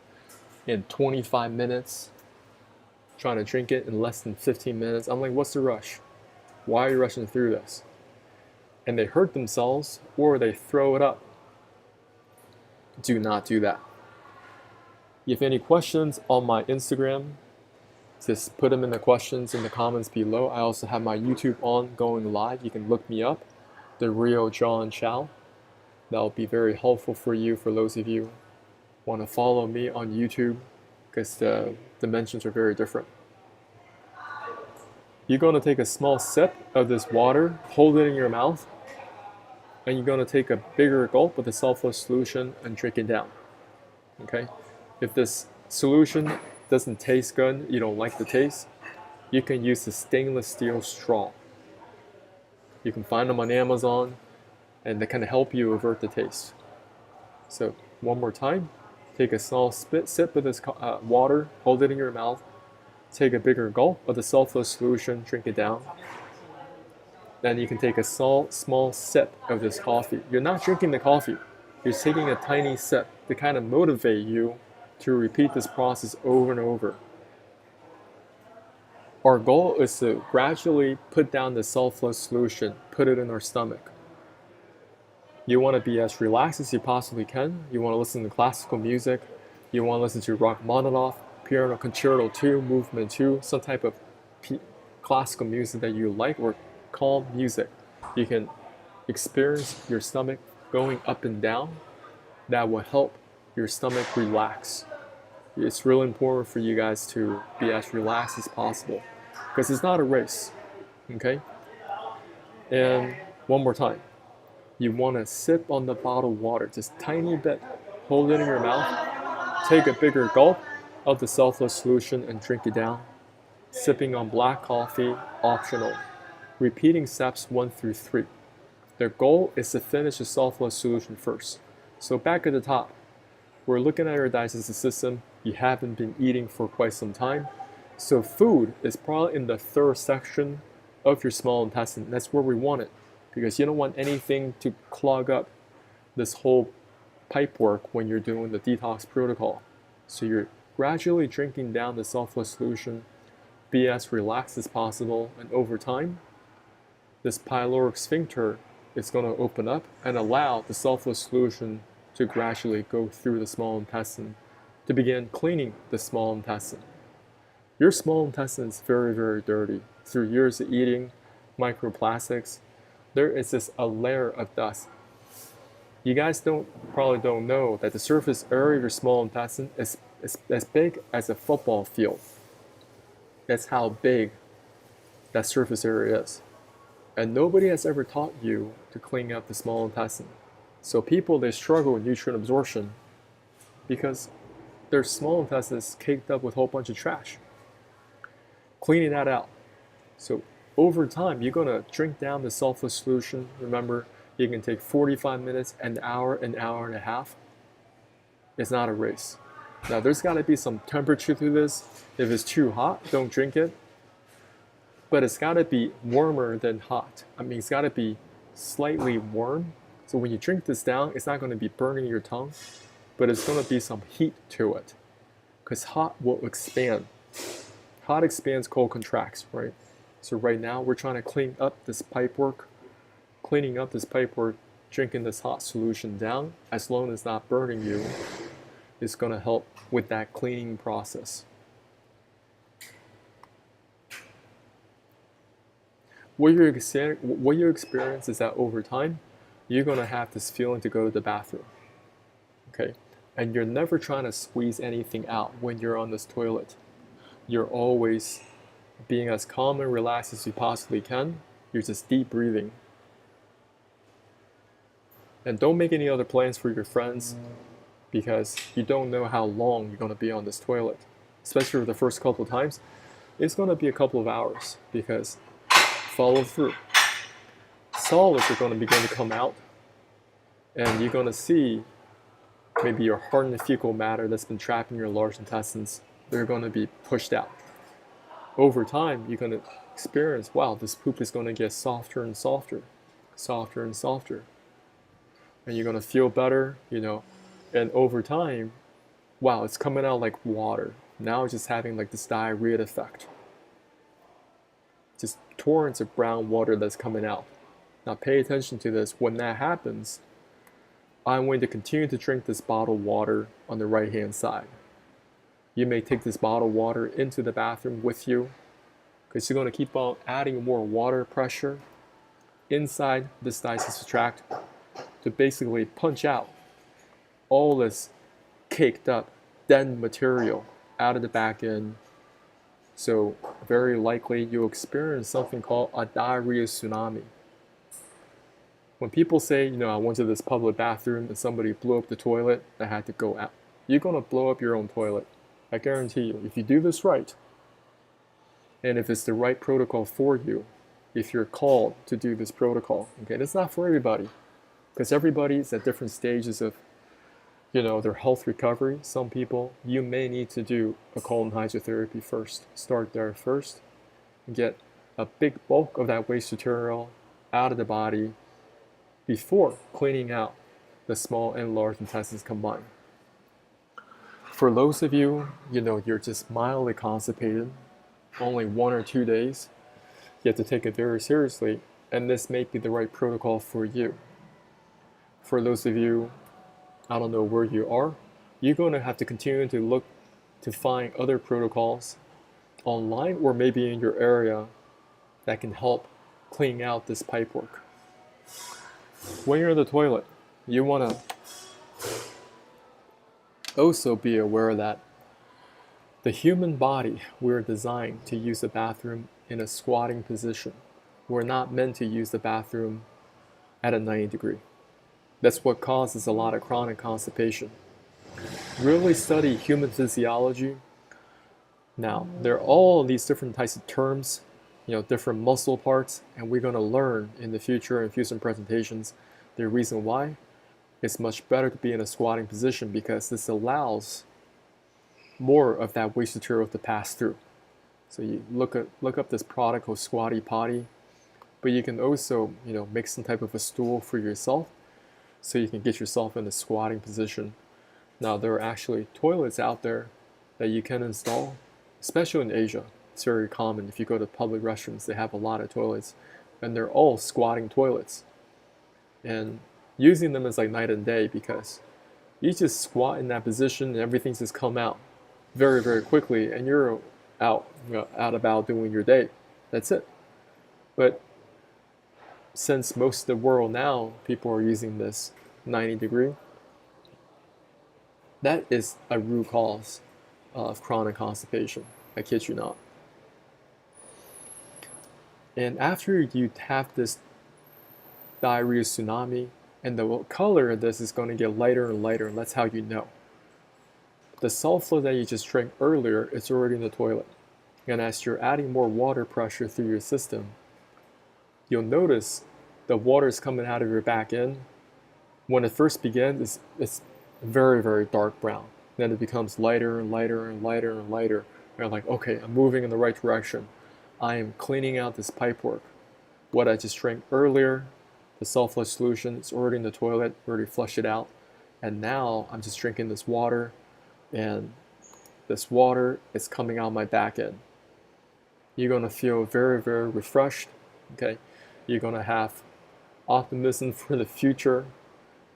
Speaker 1: in 25 minutes, trying to drink it in less than 15 minutes. I'm like, what's the rush? Why are you rushing through this? And they hurt themselves or they throw it up. Do not do that. If you have any questions on my Instagram, just put them in the questions in the comments below. I also have my YouTube on going live. You can look me up, The Real John Chow. That'll be very helpful for you, for those of you who want to follow me on YouTube, because the dimensions are very different. You're going to take a small sip of this water, hold it in your mouth, and you're going to take a bigger gulp of the sulfur solution and drink it down. Okay? If this solution doesn't taste good, you don't like the taste, you can use a stainless steel straw. You can find them on Amazon, and they can help you avert the taste. So one more time, take a small sip of this water, hold it in your mouth, take a bigger gulp of the sulfur solution, drink it down. Then you can take a small sip of this coffee. You're not drinking the coffee, you're taking a tiny sip to kind of motivate you to repeat this process over and over. Our goal is to gradually put down the sulfur solution, put it in our stomach. You want to be as relaxed as you possibly can. You want to listen to classical music. You want to listen to Rachmaninoff, Piano Concerto 2, Movement 2, some type of classical music that you like, or calm music. You can experience your stomach going up and down. That will help your stomach relax. It's really important for you guys to be as relaxed as possible, because it's not a race, okay? And one more time. You want to sip on the bottled water, just tiny bit. Hold it in your mouth. Take a bigger gulp of the sulfur solution and drink it down. Sipping on black coffee, optional. Repeating steps 1 through 3. The goal is to finish the sulfur solution first. So back at the top, we're looking at your digestive system. You haven't been eating for quite some time. So food is probably in the third section of your small intestine. That's where we want it, because you don't want anything to clog up this whole pipework when you're doing the detox protocol. So you're gradually drinking down the sulfur solution, be as relaxed as possible, and over time, this pyloric sphincter is going to open up and allow the sulfur solution to gradually go through the small intestine to begin cleaning the small intestine. Your small intestine is very, very dirty. Through years of eating microplastics, there is just a layer of dust. You guys probably don't know that the surface area of your small intestine is as big as a football field. That's how big that surface area is. And nobody has ever taught you to clean up the small intestine. So people, they struggle with nutrient absorption because their small intestine is caked up with a whole bunch of trash. Cleaning that out. So over time, you're going to drink down the sulfur solution. Remember, you can take 45 minutes, an hour and a half. It's not a race. Now, there's got to be some temperature to this. If it's too hot, don't drink it. But it's got to be warmer than hot. I mean, it's got to be slightly warm. So when you drink this down, it's not going to be burning your tongue, but it's going to be some heat to it, because hot will expand. Hot expands, cold contracts, right? So right now, we're trying to clean up this pipework. Cleaning up this pipework, drinking this hot solution down, as long as it's not burning you, is going to help with that cleaning process. What you experience is that over time, you're going to have this feeling to go to the bathroom, okay? And you're never trying to squeeze anything out when you're on this toilet. You're always being as calm and relaxed as you possibly can. You're just deep breathing. And don't make any other plans for your friends, because you don't know how long you're going to be on this toilet. Especially for the first couple of times, it's going to be a couple of hours, because follow through. Solids are going to begin to come out, and you're going to see maybe your hardened fecal matter that's been trapped in your large intestines. They're going to be pushed out. Over time, you're going to experience, wow, this poop is going to get softer and softer, softer and softer. And you're going to feel better, you know, and over time, wow, it's coming out like water. Now it's just having like this diarrhea effect. Just torrents of brown water that's coming out. Now pay attention to this. When that happens, I'm going to continue to drink this bottled water on the right hand side. You may take this bottled water into the bathroom with you because you're going to keep on adding more water pressure inside this digestive tract to basically punch out all this caked up dead material out of the back end. So very likely you'll experience something called a diarrhea tsunami. When people say, I went to this public bathroom and somebody blew up the toilet, I had to go out. You're going to blow up your own toilet. I guarantee you, if you do this right, and if it's the right protocol for you, if you're called to do this protocol, okay, it's not for everybody, because everybody's at different stages of, their health recovery. Some people, you may need to do a colon hydrotherapy first. Start there first, get a big bulk of that waste material out of the body before cleaning out the small and large intestines combined. For those of you, you're just mildly constipated, only 1 or 2 days, you have to take it very seriously, and this may be the right protocol for you. For those of you, I don't know where you are, you're going to have to continue to look to find other protocols online or maybe in your area that can help clean out this pipework. When you're in the toilet, you want to also be aware that the human body, we're designed to use the bathroom in a squatting position. We're not meant to use the bathroom at a 90 degree. That's what causes a lot of chronic constipation. Really study human physiology. Now, there are all these different types of terms, different muscle parts, and we're going to learn in the future in future presentations the reason why it's much better to be in a squatting position, because this allows more of that waste material to pass through. So you look up this product called Squatty Potty, but you can also make some type of a stool for yourself so you can get yourself in a squatting position. Now there are actually toilets out there that you can install, especially in Asia. It's very common. If you go to public restrooms, they have a lot of toilets, and they're all squatting toilets. And using them is like night and day, because you just squat in that position and everything just come out very, very quickly, and you're out about doing your day. That's it. But since most of the world now, people are using this 90 degree, that is a root cause of chronic constipation. I kid you not. And after you have this diarrhea tsunami, and the color of this is going to get lighter and lighter, and that's how you know. The sulfur that you just drank earlier is already in the toilet. And as you're adding more water pressure through your system, you'll notice the water is coming out of your back end. When it first begins, it's very, very dark brown. Then it becomes lighter and lighter and lighter and lighter. And you're like, okay, I'm moving in the right direction. I am cleaning out this pipework. What I just drank earlier, the sulfur solution, is already in the toilet, already flushed it out. And now I'm just drinking this water, and this water is coming out my back end. You're going to feel very, very refreshed. Okay, you're going to have optimism for the future,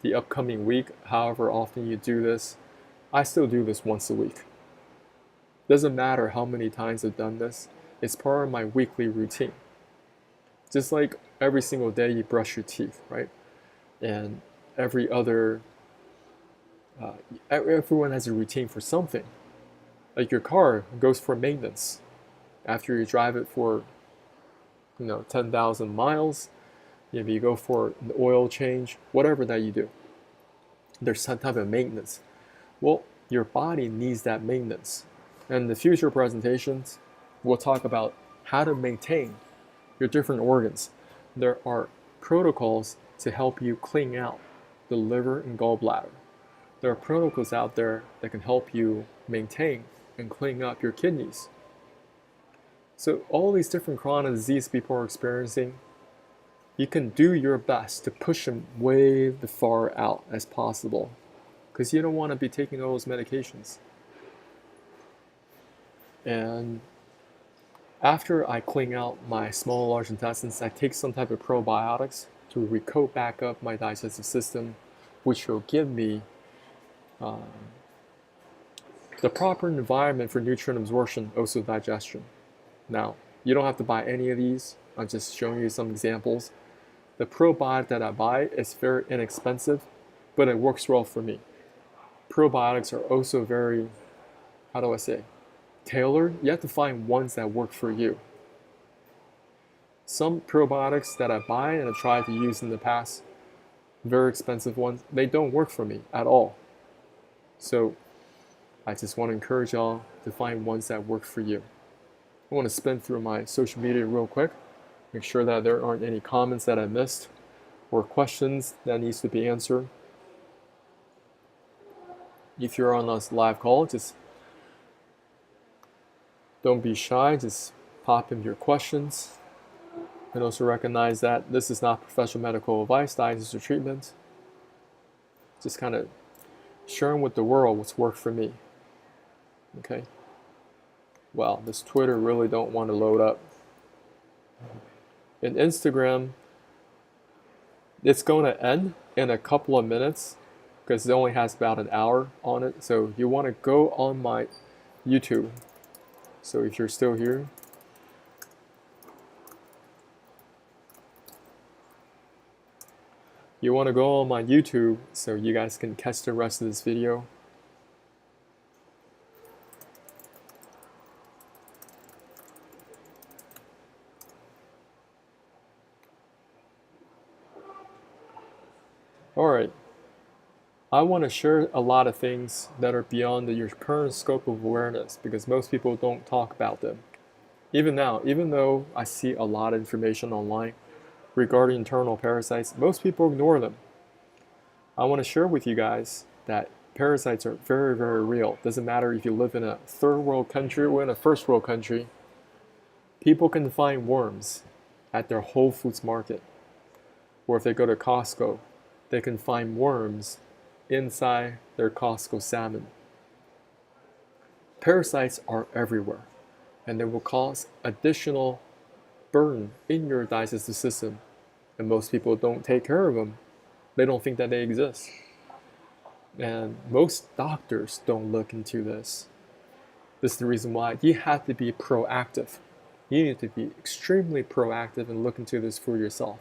Speaker 1: the upcoming week, however often you do this. I still do this once a week. Doesn't matter how many times I've done this, it's part of my weekly routine. Just like every single day you brush your teeth, right? And everyone has a routine for something. Like your car goes for maintenance. After you drive it for 10,000 miles, maybe you go for an oil change, whatever that you do. There's some type of maintenance. Well, your body needs that maintenance. And in the future presentations, we'll talk about how to maintain your different organs. There are protocols to help you clean out the liver and gallbladder. There are protocols out there that can help you maintain and clean up your kidneys. So all these different chronic disease people are experiencing, you can do your best to push them way the far out as possible, because you don't want to be taking all those medications. And after I clean out my small and large intestines, I take some type of probiotics to recoat back up my digestive system, which will give me The proper environment for nutrient absorption, also digestion. Now, you don't have to buy any of these. I'm just showing you some examples. The probiotic that I buy is very inexpensive, but it works well for me. Probiotics are also very, how do I say, tailored. You have to find ones that work for you. Some probiotics that I buy and I've tried to use in the past, very expensive ones, they don't work for me at all. So I just want to encourage y'all to find ones that work for you. I want to spin through my social media real quick, make sure that there aren't any comments that I missed or questions that needs to be answered. If you're on this live call, just don't be shy, just pop in your questions. And also recognize that this is not professional medical advice, diagnosis, or treatment. Just kind of sharing with the world what's worked for me. Okay? Wow, this Twitter really don't want to load up. In Instagram, it's going to end in a couple of minutes because it only has about an hour on it. So you want to go on my YouTube. So if you're still here, you want to go on my YouTube so you guys can catch the rest of this video. Alright, I want to share a lot of things that are beyond your current scope of awareness because most people don't talk about them. Even now, even though I see a lot of information online regarding internal parasites, most people ignore them. I want to share with you guys that parasites are very, very real. Doesn't matter if you live in a third world country or in a first world country. People can find worms at their Whole Foods market. Or if they go to Costco, they can find worms inside their Costco salmon. Parasites are everywhere, and they will cause additional burden in your digestive system. And most people don't take care of them. They don't think that they exist. And most doctors don't look into this. This is the reason why you have to be proactive. You need to be extremely proactive and look into this for yourself.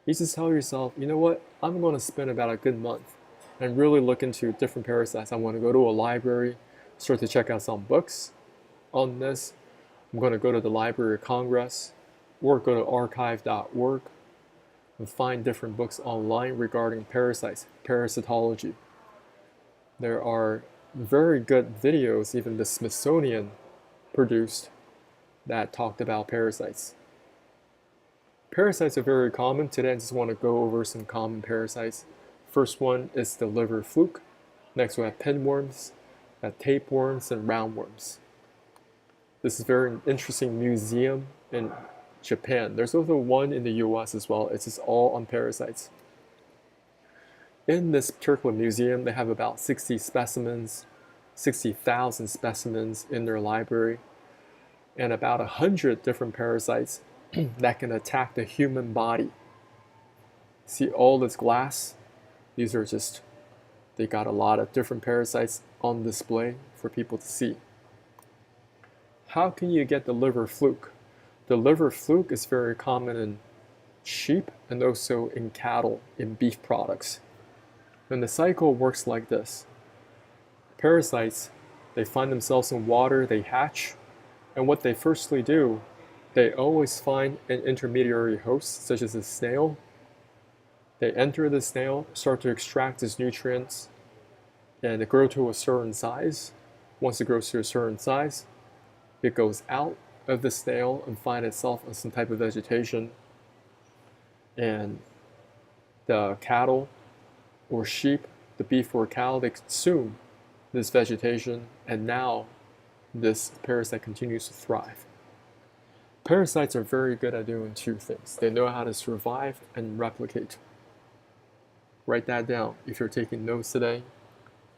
Speaker 1: You just tell yourself, you know what, I'm going to spend about a good month and really look into different parasites. I want to go to a library, start to check out some books on this. I'm going to go to the Library of Congress or go to archive.org and find different books online regarding parasites, parasitology. There are very good videos, even the Smithsonian produced, that talked about parasites. Parasites are very common. Today I just want to go over some common parasites. First one is the liver fluke. Next we have pinworms, tapeworms, and roundworms. This is a very interesting museum in Japan. There's also one in the US as well. It's just all on parasites. In this particular museum, they have about 60 specimens, 60,000 specimens in their library, and about 100 different parasites that can attack the human body. See all this glass? These are just, they got a lot of different parasites on display for people to see. How can you get the liver fluke? The liver fluke is very common in sheep and also in cattle, in beef products. And the cycle works like this. Parasites, they find themselves in water, they hatch, and what they firstly do, they always find an intermediary host, such as a snail. They enter the snail, start to extract its nutrients, and it grows to a certain size. Once it grows to a certain size, it goes out of the snail and finds itself on some type of vegetation. And the cattle or sheep, the beef or cow, they consume this vegetation, and now this parasite continues to thrive. Parasites are very good at doing two things. They know how to survive and replicate. Write that down if you're taking notes today.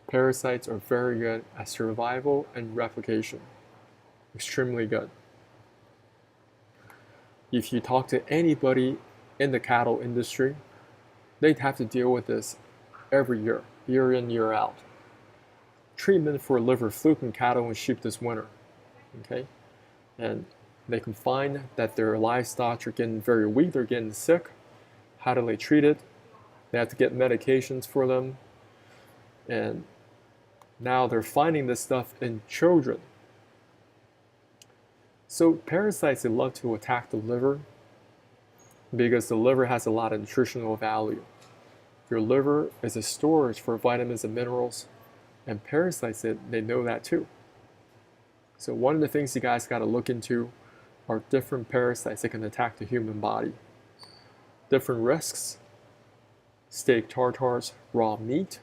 Speaker 1: Parasites are very good at survival and replication. Extremely good. If you talk to anybody in the cattle industry, they'd have to deal with this every year, year in, year out. treatment for liver fluke in cattle and sheep this winter. Okay, and they can find that their livestock are getting very weak, they're getting sick. How do they treat it? They have to get medications for them. And now they're finding this stuff in children. So parasites, they love to attack the liver because the liver has a lot of nutritional value. Your liver is a storage for vitamins and minerals, and parasites, they know that too. So one of the things you guys got to look into are different parasites that can attack the human body. Different risks: steak tartars, raw meat.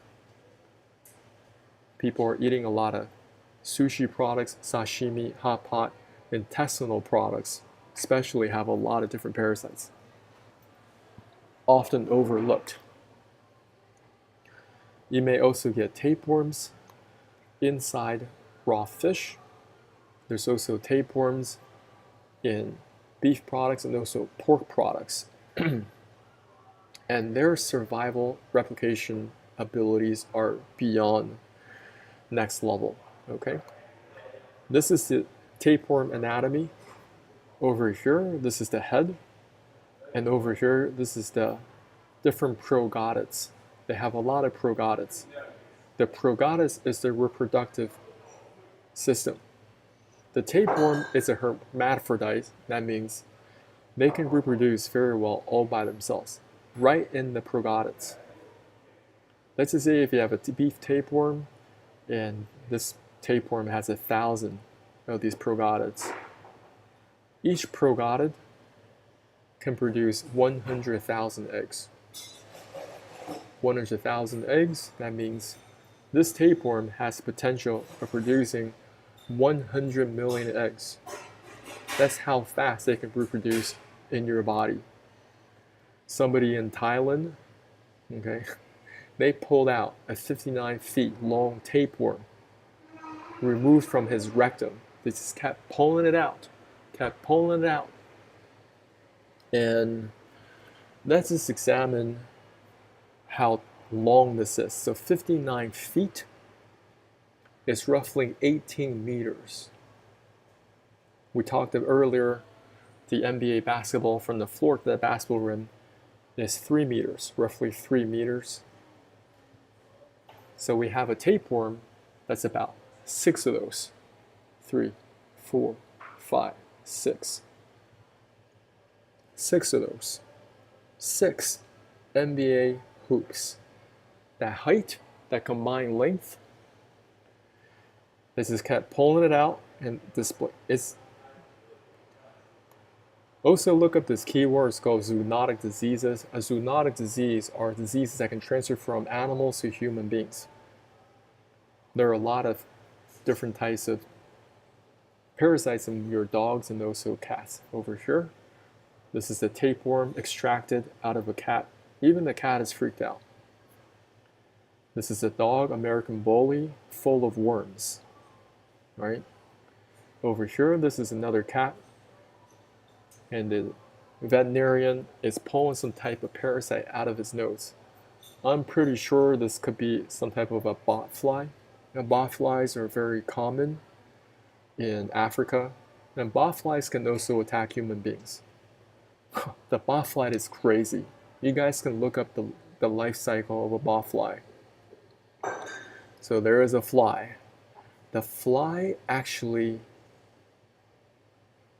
Speaker 1: People are eating a lot of sushi products, sashimi, hot pot, intestinal products, especially have a lot of different parasites. Often overlooked. You may also get tapeworms inside raw fish. There's also tapeworms in beef products and also pork products. And their survival replication abilities are beyond next level. Okay, this is the tapeworm anatomy. Over here, this is the head, and over here, this is the different progonids. They have a lot of progonids. The progonids is the reproductive system. The tapeworm is a hermaphrodite. That means they can reproduce very well all by themselves, right in the progonids. Let's just say if you have a beef tapeworm, and this tapeworm has 1,000 of these progonids. Each progonid can produce 100,000 eggs. 100,000 eggs, that means this tapeworm has potential of producing 100 million eggs. That's how fast they can reproduce in your body. Somebody in Thailand, okay, they pulled out a 59 feet long tapeworm removed from his rectum. They just kept pulling it out, And let's just examine how long this is. So 59 feet is roughly 18 meters. We talked earlier, the NBA basketball from the floor to the basketball rim is 3 meters, roughly 3 meters. So we have a tapeworm that's about 6 of those. 3, 4, 5, 6. 6 of those. 6 NBA hoops. That height, that combined length, they just kept pulling it out and display. It's also look up this keyword. It's called zoonotic diseases. A zoonotic disease are diseases that can transfer from animals to human beings. There are a lot of different types of parasites in your dogs and also cats. Over here, this is the tapeworm extracted out of a cat. Even the cat is freaked out. This is a dog, American Bully, full of worms. Right? Over here, this is another cat. And the veterinarian is pulling some type of parasite out of his nose. I'm pretty sure this could be some type of a botfly. Now, botflies are very common in Africa, and botflies can also attack human beings. The botfly is crazy. You guys can look up the life cycle of a botfly. So there is a fly. The fly actually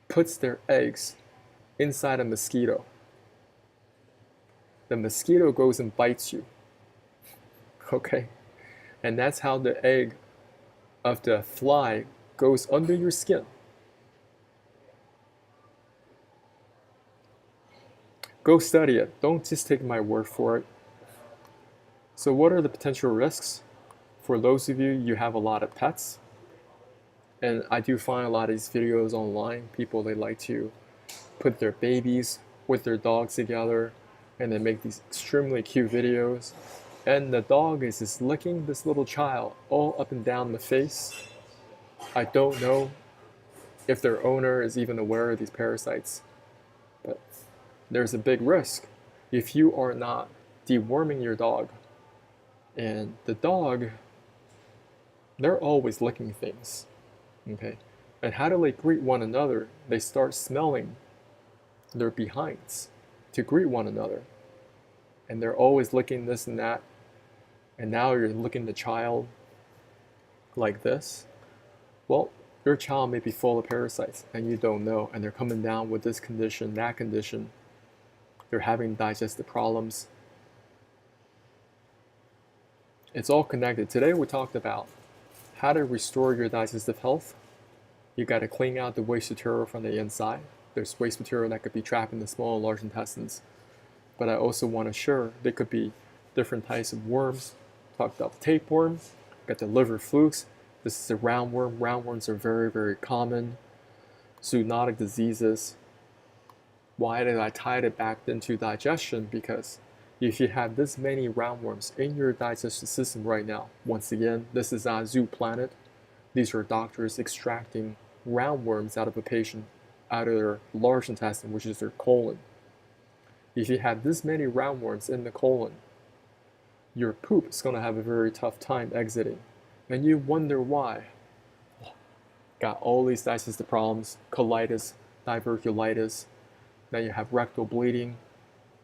Speaker 1: puts their eggs inside a mosquito. The mosquito goes and bites you. Okay? And that's how the egg of the fly goes under your skin. Go study it. Don't just take my word for it. So what are the potential risks? For those of you have a lot of pets, and I do find a lot of these videos online, people, they like to put their babies with their dogs together, and they make these extremely cute videos. And the dog is just licking this little child all up and down the face. I don't know if their owner is even aware of these parasites, but there's a big risk if you are not deworming your dog. And the dog they're always licking things. Okay, and how do they greet one another? They start smelling their behinds to greet one another, and they're always licking this and that. And now you're licking the child like this. Well, your child may be full of parasites and you don't know, and they're coming down with this condition, that condition. They're having digestive problems. It's all connected. Today we talked about how to restore your digestive health. You got to clean out the waste material from the inside. There's waste material that could be trapped in the small and large intestines. But I also want to share there could be different types of worms. Talked about the tapeworm, got the liver flukes. This is a roundworm. Roundworms are very, very common. Zoonotic diseases. Why did I tie it back into digestion? Because if you have this many roundworms in your digestive system right now, once again, this is not a zoo planet. These are doctors extracting roundworms out of a patient, out of their large intestine, which is their colon. If you have this many roundworms in the colon, your poop is going to have a very tough time exiting. And you wonder why. Got all these digestive problems, colitis, diverculitis. Now you have rectal bleeding.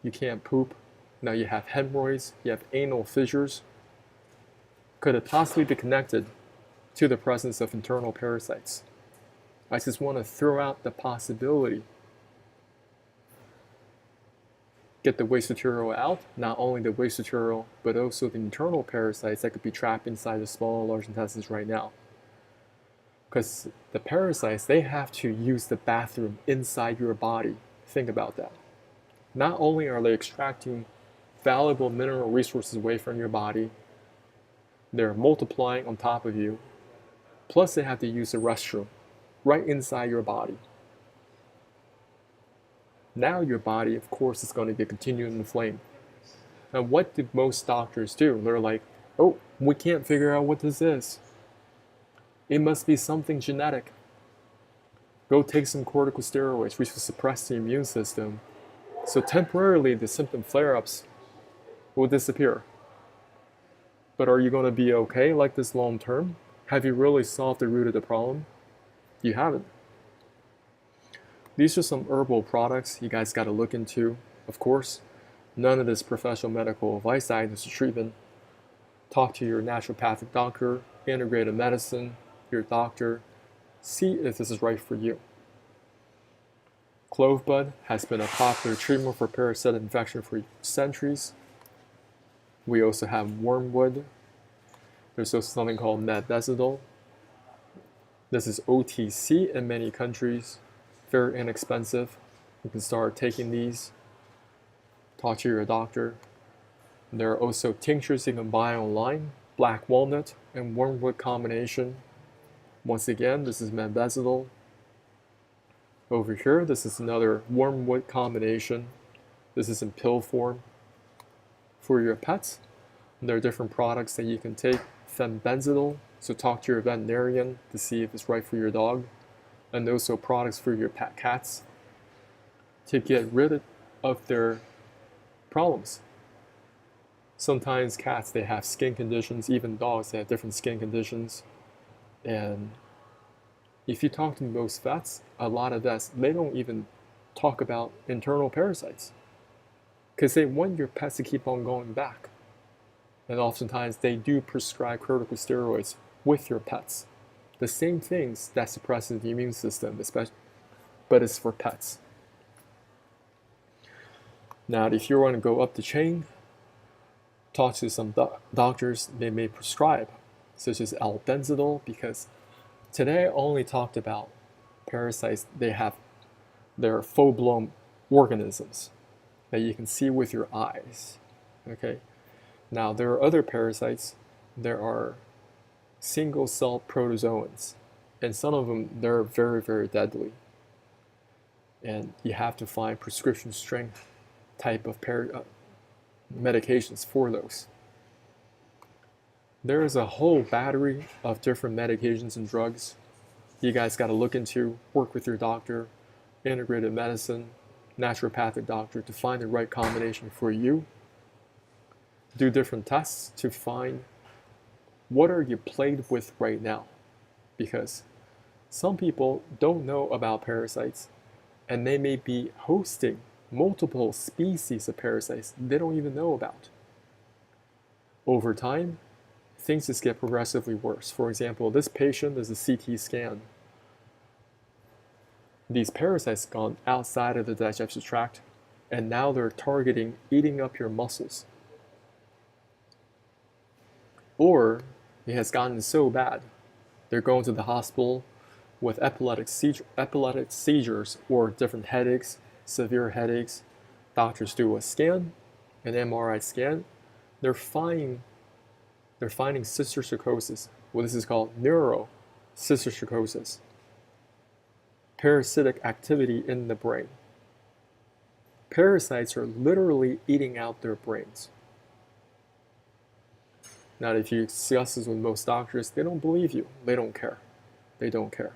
Speaker 1: You can't poop. Now you have hemorrhoids. You have anal fissures. Could it possibly be connected to the presence of internal parasites? I just want to throw out the possibility. Get the waste material out, not only the waste material, but also the internal parasites that could be trapped inside the small and large intestines right now. Because the parasites, they have to use the bathroom inside your body. Think about that. Not only are they extracting valuable mineral resources away from your body, they're multiplying on top of you, plus they have to use the restroom right inside your body. Now your body, of course, is going to get continuing inflamed. And what do most doctors do? They're like, oh, we can't figure out what this is. It must be something genetic. Go take some corticosteroids, which will suppress the immune system. So temporarily, the symptom flare-ups will disappear. But are you going to be okay like this long term? Have you really solved the root of the problem? You haven't. These are some herbal products you guys got to look into. Of course, none of this professional medical advice, diagnosis, treatment. Talk to your naturopathic doctor, integrated medicine, your doctor. See if this is right for you. Clove bud has been a popular treatment for parasitic infection for centuries. We also have wormwood. There's also something called mebendazole. This is OTC in many countries. Very inexpensive. You can start taking these. Talk to your doctor. There are also tinctures you can buy online. Black walnut and wormwood combination. Once again, this is mebendazole. Over here, this is another wormwood combination. This is in pill form for your pets. And there are different products that you can take. Fenbenzidole, so talk to your veterinarian to see if it's right for your dog. And also products for your pet cats to get rid of their problems. Sometimes cats, they have skin conditions, even dogs, they have different skin conditions. And if you talk to most vets, a lot of vets, they don't even talk about internal parasites because they want your pets to keep on going back. And oftentimes they do prescribe corticosteroids with your pets. The same things that suppresses the immune system, especially, but it's for pets. Now, if you want to go up the chain, talk to some doctors. They may prescribe, such as albendazole, because today I only talked about parasites. They're full-blown organisms that you can see with your eyes. Okay. Now there are other parasites. There are single-cell protozoans, and some of them, they're very, very deadly. And you have to find prescription strength type of medications for those. There is a whole battery of different medications and drugs you guys got to look into, work with your doctor, integrated medicine, naturopathic doctor to find the right combination for you. Do different tests to find what are you plagued with right now? Because some people don't know about parasites, and they may be hosting multiple species of parasites they don't even know about. Over time, things just get progressively worse. For example, this patient is a CT scan. These parasites gone outside of the digestive tract, and now they're targeting eating up your muscles. Or it has gotten so bad, they're going to the hospital with epileptic seizures or different headaches, severe headaches. Doctors do a scan, an MRI scan. They're finding cysticercosis. Well, this is called neurocysticercosis. Parasitic activity in the brain. Parasites are literally eating out their brains. Now, if you discuss this with most doctors, they don't believe you. They don't care. They don't care.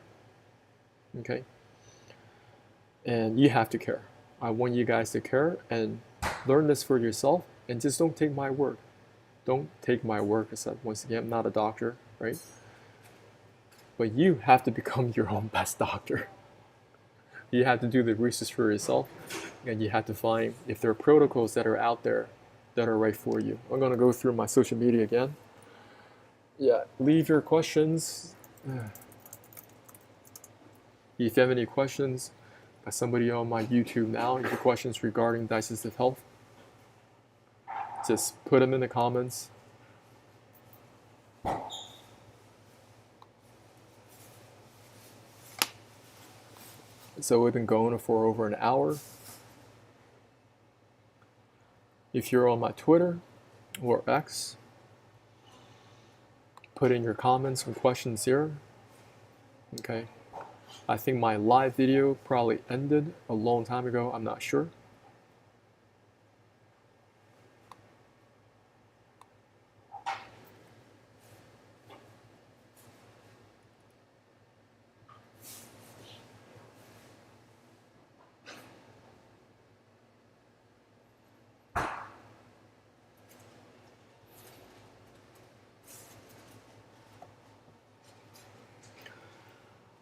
Speaker 1: Okay? And you have to care. I want you guys to care and learn this for yourself, and just don't take my word. Don't take my word, because once again, I'm not a doctor, right? But you have to become your own best doctor. You have to do the research for yourself, and you have to find if there are protocols that are out there that are right for you. I'm going to go through my social media again. Yeah, leave your questions. If you have any questions by somebody on my YouTube now, your questions regarding digestive health, just put them in the comments. So we've been going for over an hour. If you're on my Twitter or X, put in your comments and questions here. Okay. I think my live video probably ended a long time ago. I'm not sure.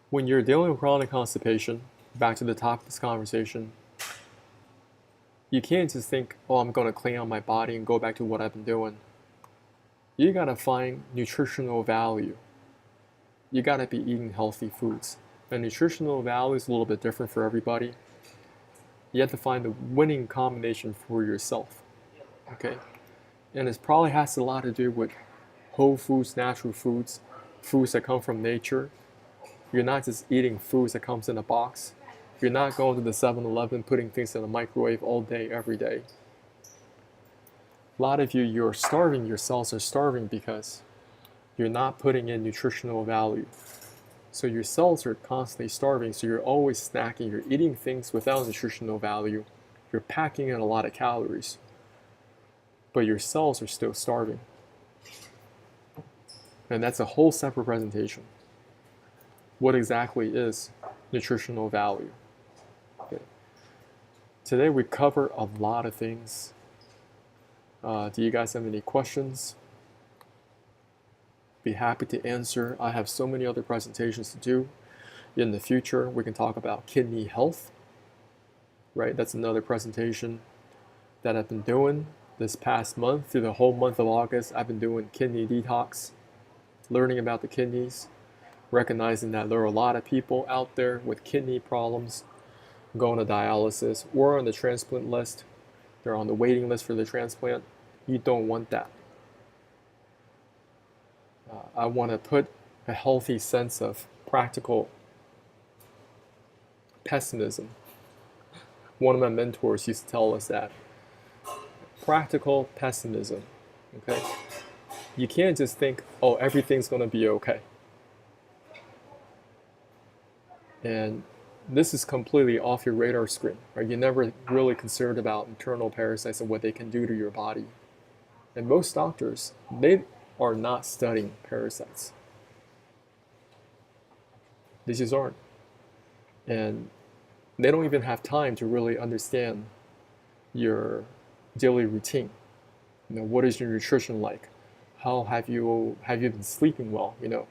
Speaker 1: When you're dealing with chronic constipation, back to the top of this conversation, you can't just think, oh, I'm going to clean out my body and go back to what I've been doing. You got to find nutritional value. You got to be eating healthy foods. And nutritional value is a little bit different for everybody. You have to find the winning combination for yourself. Okay? And it probably has a lot to do with whole foods, natural foods, foods that come from nature. You're not just eating foods that comes in a box. You're not going to the 7-Eleven putting things in the microwave all day, every day. A lot of you, you're starving, your cells are starving because you're not putting in nutritional value. So your cells are constantly starving, so you're always snacking, you're eating things without nutritional value. You're packing in a lot of calories, but your cells are still starving. And that's a whole separate presentation. What exactly is nutritional value? Okay. Today we cover a lot of things. Do you guys have any questions? Be happy to answer. I have so many other presentations to do. In the future, we can talk about kidney health. Right, that's another presentation that I've been doing this past month. Through the whole month of August, I've been doing kidney detox, learning about the kidneys, recognizing that there are a lot of people out there with kidney problems going to dialysis or on the transplant list. They're on the waiting list for the transplant. You don't want that. I want to put a healthy sense of practical pessimism. One of my mentors used to tell us that. Practical pessimism. Okay? You can't just think, oh, everything's going to be okay. And this is completely off your radar screen. Right? You're never really concerned about internal parasites and what they can do to your body. And most doctors, they are not studying parasites. They just aren't. And they don't even have time to really understand your daily routine. You know, what is your nutrition like? How have you been sleeping well? You know,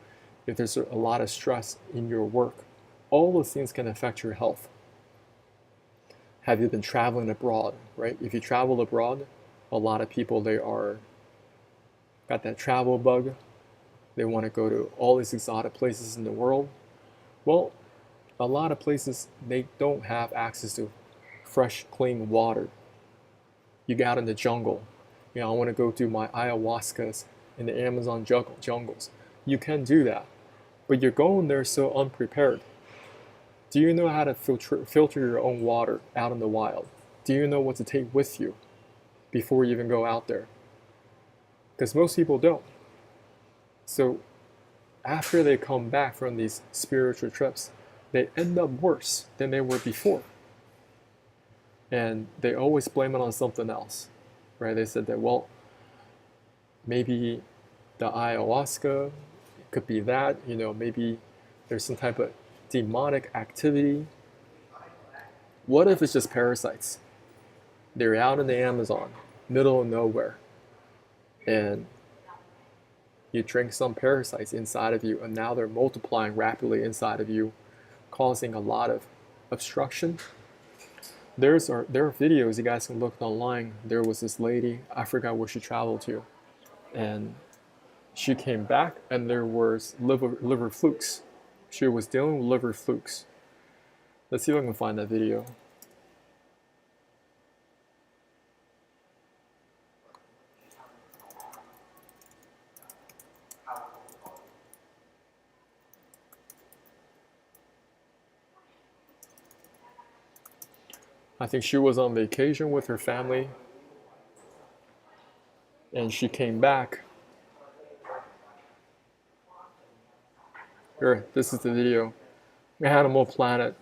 Speaker 1: if there's a lot of stress in your work, all those things can affect your health. Have you been traveling abroad, right? If you travel abroad, a lot of people, they are got that travel bug. They want to go to all these exotic places in the world. Well, a lot of places, they don't have access to fresh, clean water. You got in the jungle. You know, I want to go do my ayahuascas in the Amazon jungles. You can do that, but you're going there so unprepared. Do you know how to filter your own water out in the wild? Do you know what to take with you before you even go out there? Because most people don't. So after they come back from these spiritual trips, they end up worse than they were before. And they always blame it on something else, right? They said that, well, maybe the ayahuasca, it could be that, you know, maybe there's some type of demonic activity. What if it's just parasites? They're out in the Amazon, middle of nowhere, and you drink some parasites inside of you, and now they're multiplying rapidly inside of you, causing a lot of obstruction. There are videos you guys can look online. There was this lady, I forgot where she traveled to, and she came back and there was liver flukes. She was dealing with liver flukes. Let's see if I can find that video. I think she was on vacation with her family, and she came back. Here, this is the video. Animal Planet.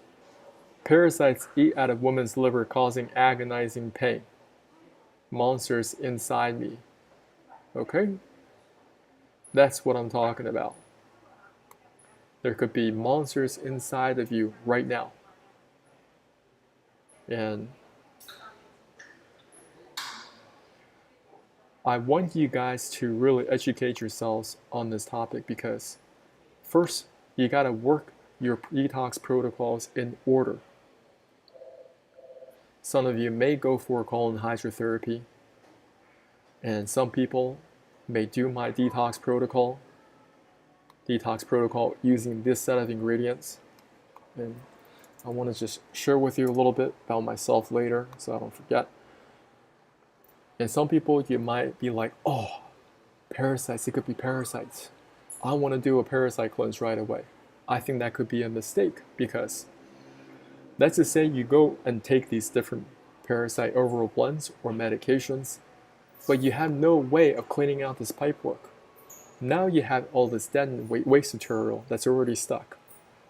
Speaker 1: Parasites eat out of woman's liver, causing agonizing pain. Monsters inside me. Okay? That's what I'm talking about. There could be monsters inside of you right now. And I want you guys to really educate yourselves on this topic, because first, you got to work your detox protocols in order. Some of you may go for colon hydrotherapy, and some people may do my detox protocol using this set of ingredients. And I want to just share with you a little bit about myself later so I don't forget. And some people, you might be like, oh, parasites, it could be parasites. I want to do a parasite cleanse right away. I think that could be a mistake, because let's just say you go and take these different parasite overall blends or medications, but you have no way of cleaning out this pipework. Now you have all this dead waste material that's already stuck.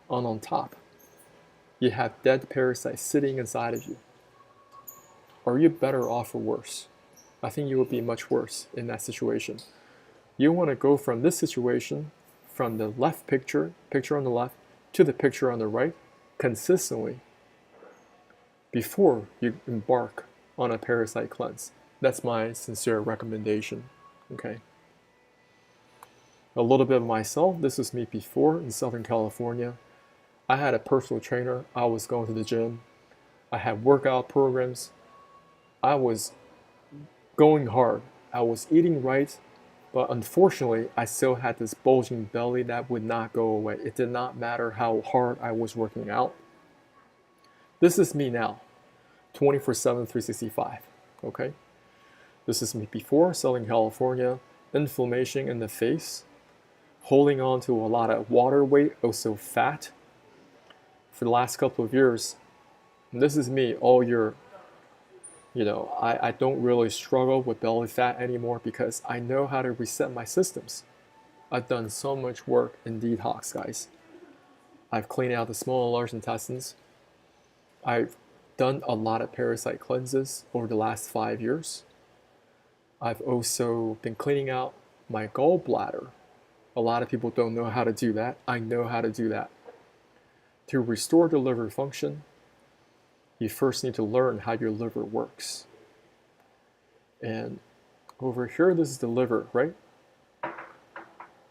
Speaker 1: On top, you have dead parasites sitting inside of you. Are you better off or worse? I think you will be much worse in that situation. You want to go from this situation, from the left picture on the left, to the picture on the right, consistently, before you embark on a parasite cleanse. That's my sincere recommendation. Okay. A little bit of myself. This was me before in Southern California. I had a personal trainer. I was going to the gym. I had workout programs. I was going hard. I was eating right, but unfortunately, I still had this bulging belly that would not go away. It did not matter how hard I was working out. This is me now, 24/7, 365, okay? This is me before Southern California, inflammation in the face, holding on to a lot of water weight, also fat. For the last couple of years, this is me all year. You know, I don't really struggle with belly fat anymore, because I know how to reset my systems. I've done so much work in detox, guys. I've cleaned out the small and large intestines. I've done a lot of parasite cleanses over the last 5 years. I've also been cleaning out my gallbladder. A lot of people don't know how to do that. I know how to do that. To restore the liver function, you first need to learn how your liver works. And over here, this is the liver, right?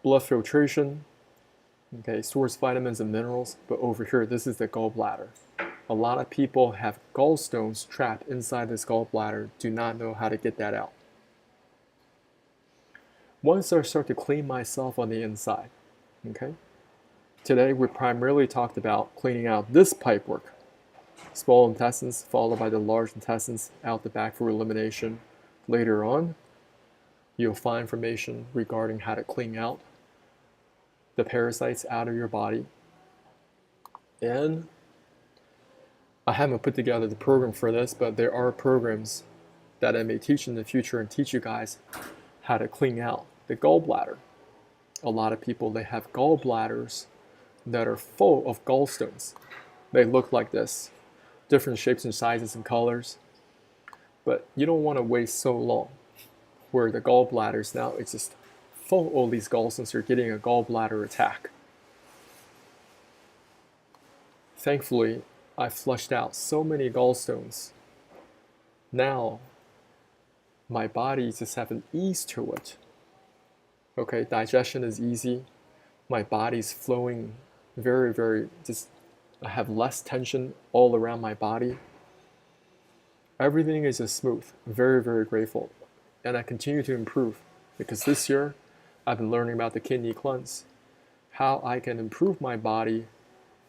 Speaker 1: blood filtration, okay, stores vitamins and minerals, but over here, this is the gallbladder. A lot of people have gallstones trapped inside this gallbladder, do not know how to get that out. Once I start to clean myself on the inside, okay, today we primarily talked about cleaning out this pipework, small intestines followed by the large intestines out the back for elimination. Later on, you'll find information regarding how to clean out the parasites out of your body. And I haven't put together the program for this, but there are programs that I may teach in the future and teach you guys how to clean out the gallbladder. A lot of people, they have gallbladders that are full of gallstones. They look like this, different shapes and sizes and colors. But you don't want to wait so long where the gallbladders now, it's just full of all these gallstones, you're getting a gallbladder attack. Thankfully, I flushed out so many gallstones. Now, my body just have an ease to it. Okay, digestion is easy. My body's flowing very, I have less tension all around my body. Everything is just smooth. Very, very grateful. And I continue to improve because this year I've been learning about the kidney cleanse, how I can improve my body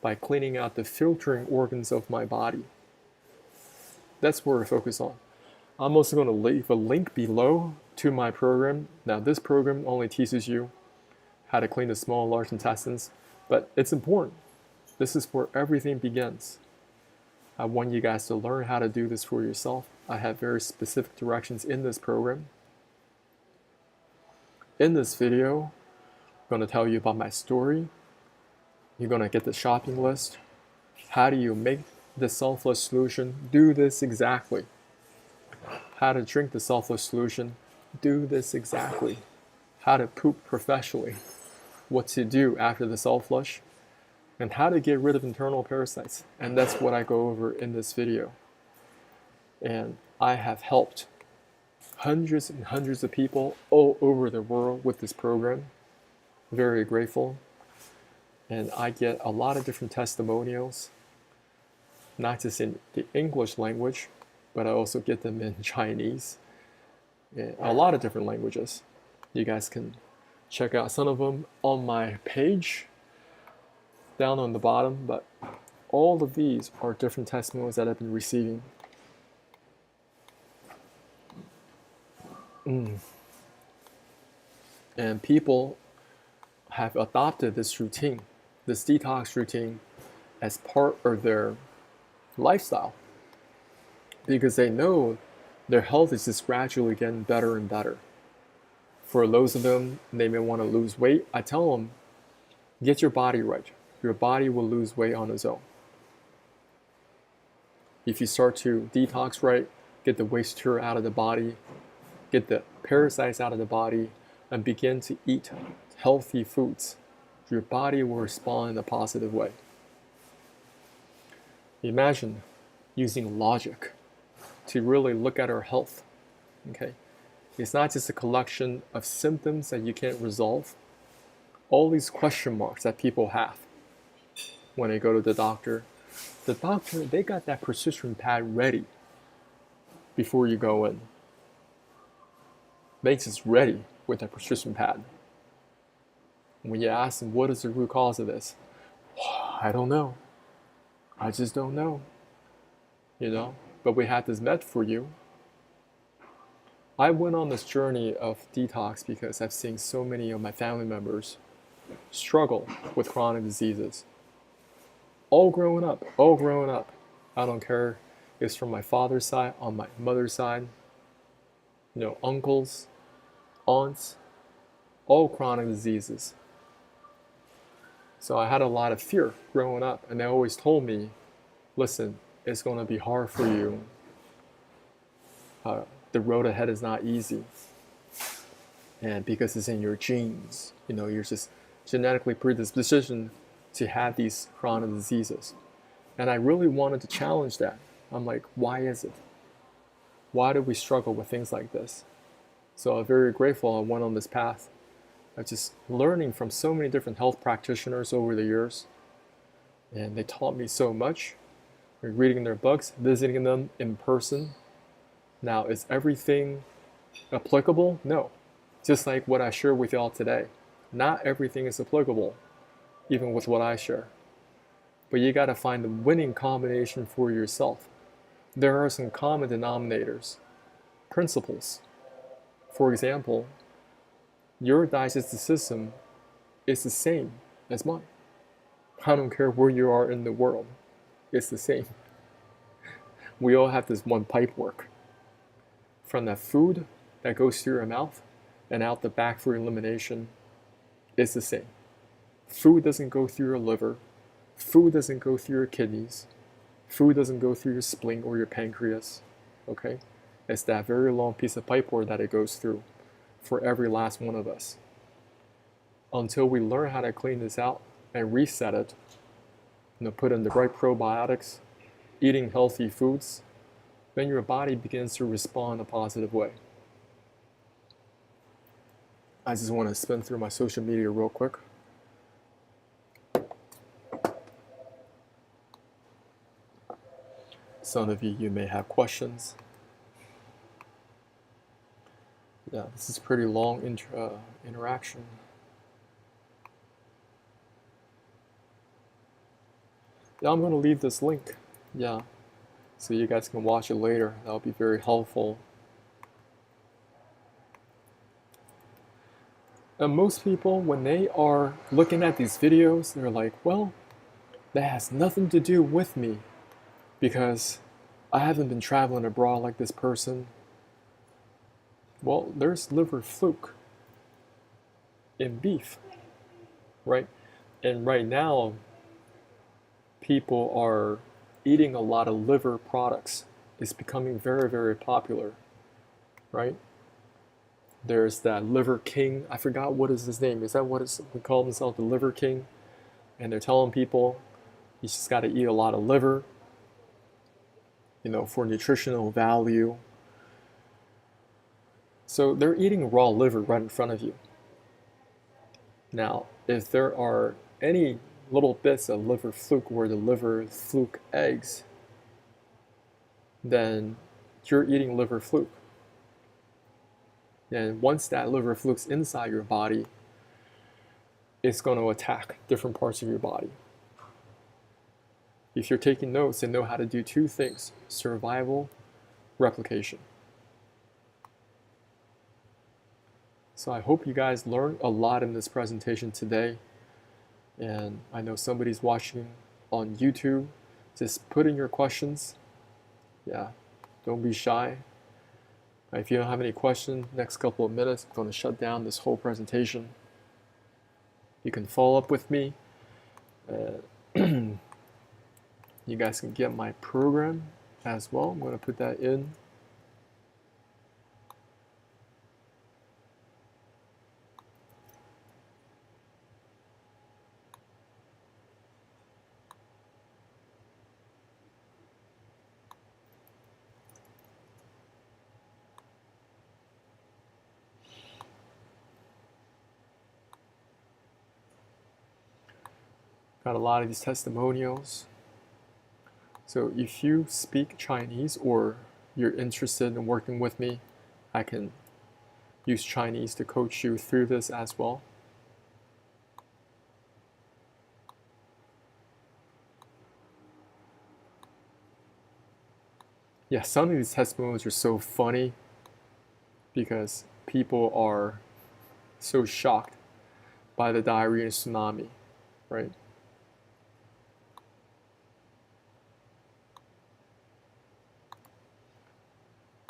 Speaker 1: by cleaning out the filtering organs of my body. That's where we're focused on. I'm also going to leave a link below to my program. Now, this program only teaches you how to clean the small and large intestines, but it's important. This is where everything begins. I want you guys to learn how to do this for yourself. I have very specific directions in this program. In this video, I'm going to tell you about my story. You're going to get the shopping list. How do you make the self-flush solution? Do this exactly. How to drink the self-flush solution? Do this exactly. How to poop professionally? What to do after the self-flush? And how to get rid of internal parasites. And that's what I go over in this video. And I have helped hundreds and hundreds of people all over the world with this program. Very grateful. And I get a lot of different testimonials, not just in the English language, but I also get them in Chinese, and a lot of different languages. You guys can check out some of them on my page down on the bottom, but all of these are different testimonials that I've been receiving. And people have adopted this routine, this detox routine, as part of their lifestyle because they know their health is just gradually getting better and better. For those of them, they may want to lose weight. I tell them, get your body right. Your body will lose weight on its own. If you start to detox right, get the waste material out of the body, get the parasites out of the body, and begin to eat healthy foods, your body will respond in a positive way. Imagine using logic to really look at our health. Okay, it's not just a collection of symptoms that you can't resolve. All these question marks that people have when they go to the doctor, they got that prescription pad ready before you go in. They just ready with that prescription pad. When you ask them, what is the root cause of this? I don't know. I just don't know. You know, but we had this med for you. I went on this journey of detox because I've seen so many of my family members struggle with chronic diseases. All growing up. I don't care if it's from my father's side, on my mother's side, you know, uncles, aunts, all chronic diseases. So I had a lot of fear growing up, and they always told me, listen, it's going to be hard for you. The road ahead is not easy. And because it's in your genes, you know, you're just genetically predispositioned to have these chronic diseases. And I really wanted to challenge that. I'm like, why is it? Why do we struggle with things like this? So I'm very grateful I went on this path of just learning from so many different health practitioners over the years. And they taught me so much. Reading their books, visiting them in person. Now, is everything applicable? No. Just like what I share with y'all today. Not everything is applicable, even with what I share. But you got to find the winning combination for yourself. There are some common denominators, principles. For example, your digestive system is the same as mine. I don't care where you are in the world, it's the same. We all have this one pipe work. From that food that goes through your mouth and out the back for elimination, it's the same. Food doesn't go through your liver. Food doesn't go through your kidneys. Food doesn't go through your spleen or your pancreas. Okay? It's that very long piece of pipework that it goes through for every last one of us. Until we learn how to clean this out and reset it, put in the right probiotics, eating healthy foods, then your body begins to respond a positive way. I just want to spin through my social media real quick. Some of you may have questions. Yeah, this is pretty long interaction. Yeah, I'm going to leave this link. Yeah, so you guys can watch it later. That'll be very helpful. And most people, when they are looking at these videos, they're like, well, that has nothing to do with me because I haven't been traveling abroad like this person. Well, there's liver fluke in beef, right? And right now, people are eating a lot of liver products. It's becoming very, very popular, right? There's that liver king. I forgot what is his name. Is that what we call himself, the liver king? And they're telling people you just got to eat a lot of liver, for nutritional value. So they're eating raw liver right in front of you. Now, if there are any little bits of liver fluke where the liver fluke eggs, then you're eating liver fluke. And once that liver fluke's inside your body, it's going to attack different parts of your body. If you're taking notes, then know how to do two things: survival, replication. So I hope you guys learned a lot in this presentation today. And I know somebody's watching on YouTube. Just put in your questions. Yeah, don't be shy. If you don't have any questions, next couple of minutes, I'm going to shut down this whole presentation. You can follow up with me. You guys can get my program as well. I'm going to put that in. Got a lot of these testimonials. So if you speak Chinese or you're interested in working with me, I can use Chinese to coach you through this as well. Yeah, some of these testimonials are so funny because people are so shocked by the diarrhea tsunami, right?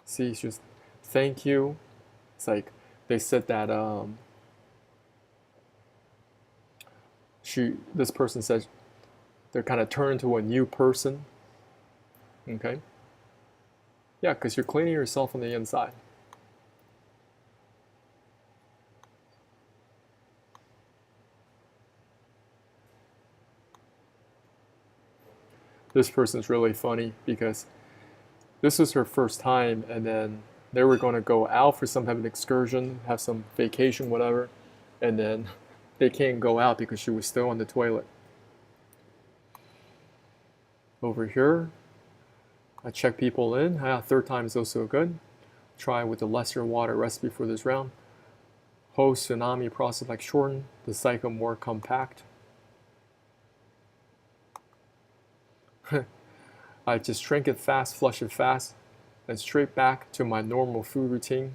Speaker 1: See, it's just, thank you. It's like, they said that, this person says they're kind of turned to a new person. Okay? Yeah, because you're cleaning yourself on the inside. This person's really funny because this was her first time, and then they were going to go out for some type of excursion, have some vacation, whatever. and then they can't go out because she was still on the toilet. Over here, I check people in. Third time is also good. Try with the lesser water recipe for this round. Host tsunami process like shorten, the cycle more compact. I just drink it fast, flush it fast, and straight back to my normal food routine.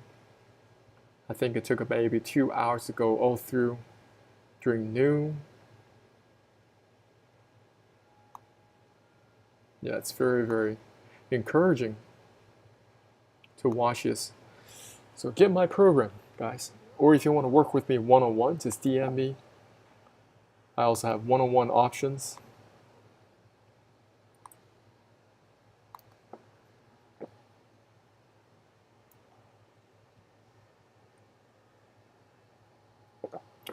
Speaker 1: I think it took about maybe 2 hours to go all through during noon. Yeah, it's very, very encouraging to watch this. So get my program, guys. Or if you want to work with me one-on-one, just DM me. I also have one-on-one options.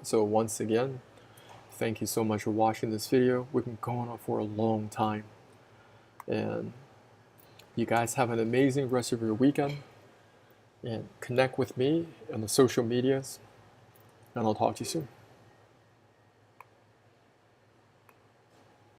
Speaker 1: So once again, thank you so much for watching this video. We've been going on for a long time. And you guys have an amazing rest of your weekend. And connect with me on the social medias. And I'll talk to you soon.